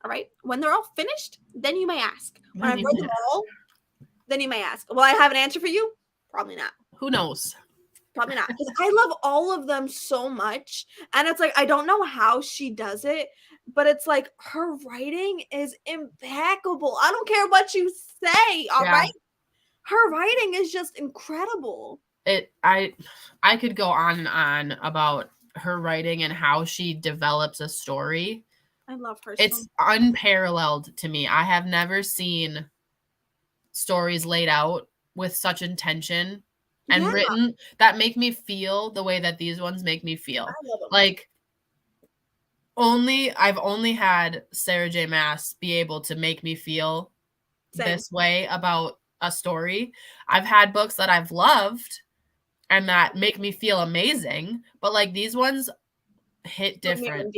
all right, when they're all finished, then you may ask. When I've read them all, then you may ask. Will I have an answer for you? Probably not. Who knows? Probably not, because I love all of them so much. And it's like, I don't know how she does it, but it's like her writing is impeccable. I don't care what you say, all right? Her writing is just incredible. I could go on and on about her writing and how she develops a story. I love her. It's unparalleled to me. I have never seen stories laid out with such intention and written that make me feel the way that these ones make me feel. Like, I've only had Sarah J. Maas be able to make me feel this way about a story. I've had books that I've loved and that make me feel amazing, but like these ones hit different,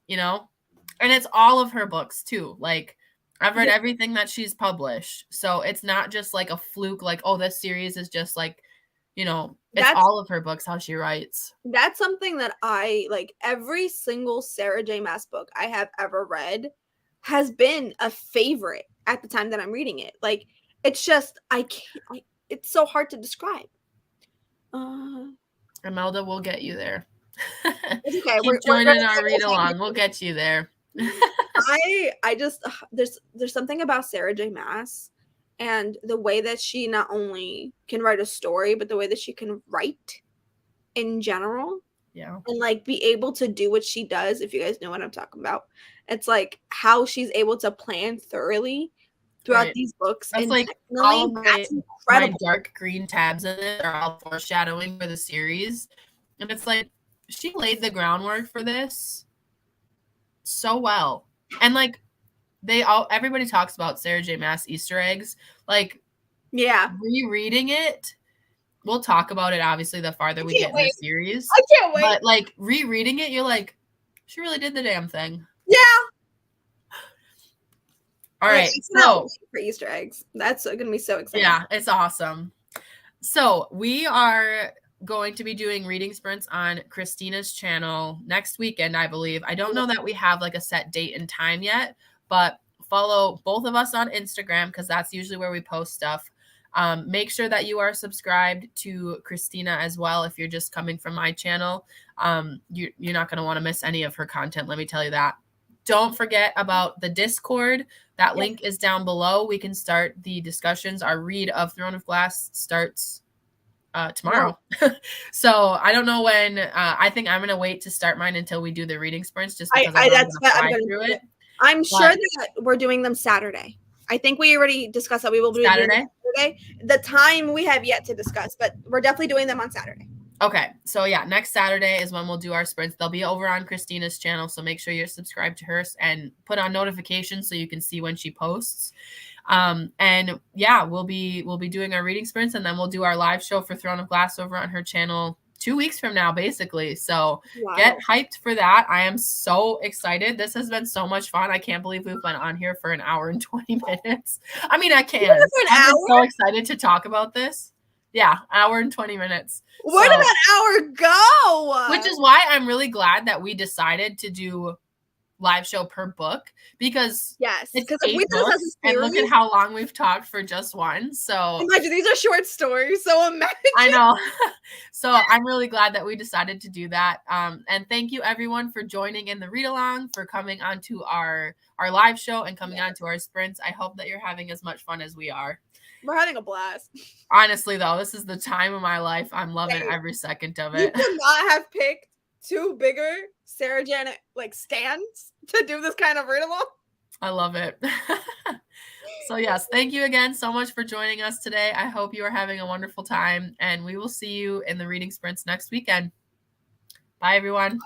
you know? And it's all of her books too. Like, I've read everything that she's published. So it's not just like a fluke, like, oh, this series is just like, you know, it's all of her books, how she writes. That's something that I like. Every single Sarah J. Maas book I have ever read has been a favorite at the time that I'm reading it. Like, it's just, it's so hard to describe. Imelda will get you there. It's okay. Keep joining our read along. We'll get you there. I just there's something about Sarah J. Maas and the way that she not only can write a story, but the way that she can write in general. Yeah. And like be able to do what she does, if you guys know what I'm talking about. It's like how she's able to plan thoroughly throughout these books. That's like all of my dark green tabs in it are all foreshadowing for the series. And it's like she laid the groundwork for this so well. And like everybody talks about Sarah J. Maas Easter eggs. Like, Yeah. Rereading it, we'll talk about it obviously the farther we get in the series. I can't wait. But like rereading it, you're like, she really did the damn thing. Yeah. All right. So for Easter eggs. That's going to be so exciting. Yeah, it's awesome. So we are going to be doing reading sprints on Christina's channel next weekend, I believe. I don't know that we have like a set date and time yet, but follow both of us on Instagram because that's usually where we post stuff. Make sure that you are subscribed to Christina as well. If you're just coming from my channel, you're not going to want to miss any of her content. Let me tell you that. Don't forget about the Discord. That link is down below. We can start the discussions. Our read of Throne of Glass starts tomorrow. So I don't know when. I think I'm going to wait to start mine until we do the reading sprints just because I'm going to fly through it. I'm sure that we're doing them Saturday. I think we already discussed that we will do Saturday. The time we have yet to discuss, but we're definitely doing them on Saturday. Okay, so yeah, next Saturday is when we'll do our sprints. They'll be over on Christina's channel, so make sure you're subscribed to hers and put on notifications so you can see when she posts. And yeah, we'll be doing our reading sprints, and then we'll do our live show for Throne of Glass over on her channel 2 weeks from now, basically. So get hyped for that. I am so excited. This has been so much fun. I can't believe we've been on here for an hour and 20 minutes. I mean, I can't. I'm so excited to talk about this. Yeah, hour and 20 minutes. Where did that hour go? Which is why I'm really glad that we decided to do live show per book because it's 8 books, and look at how long we've talked for just one. So imagine these are short stories. So imagine. I know. So I'm really glad that we decided to do that. And thank you everyone for joining in the read along, for coming onto our live show and coming onto our sprints. I hope that you're having as much fun as we are. We're having a blast. Honestly, though, this is the time of my life. I'm loving every second of it. You could not have picked 2 bigger Sarah Janet stands to do this kind of read along. I love it. So yes, thank you again so much for joining us today. I hope you are having a wonderful time, and we will see you in the reading sprints next weekend. Bye, everyone.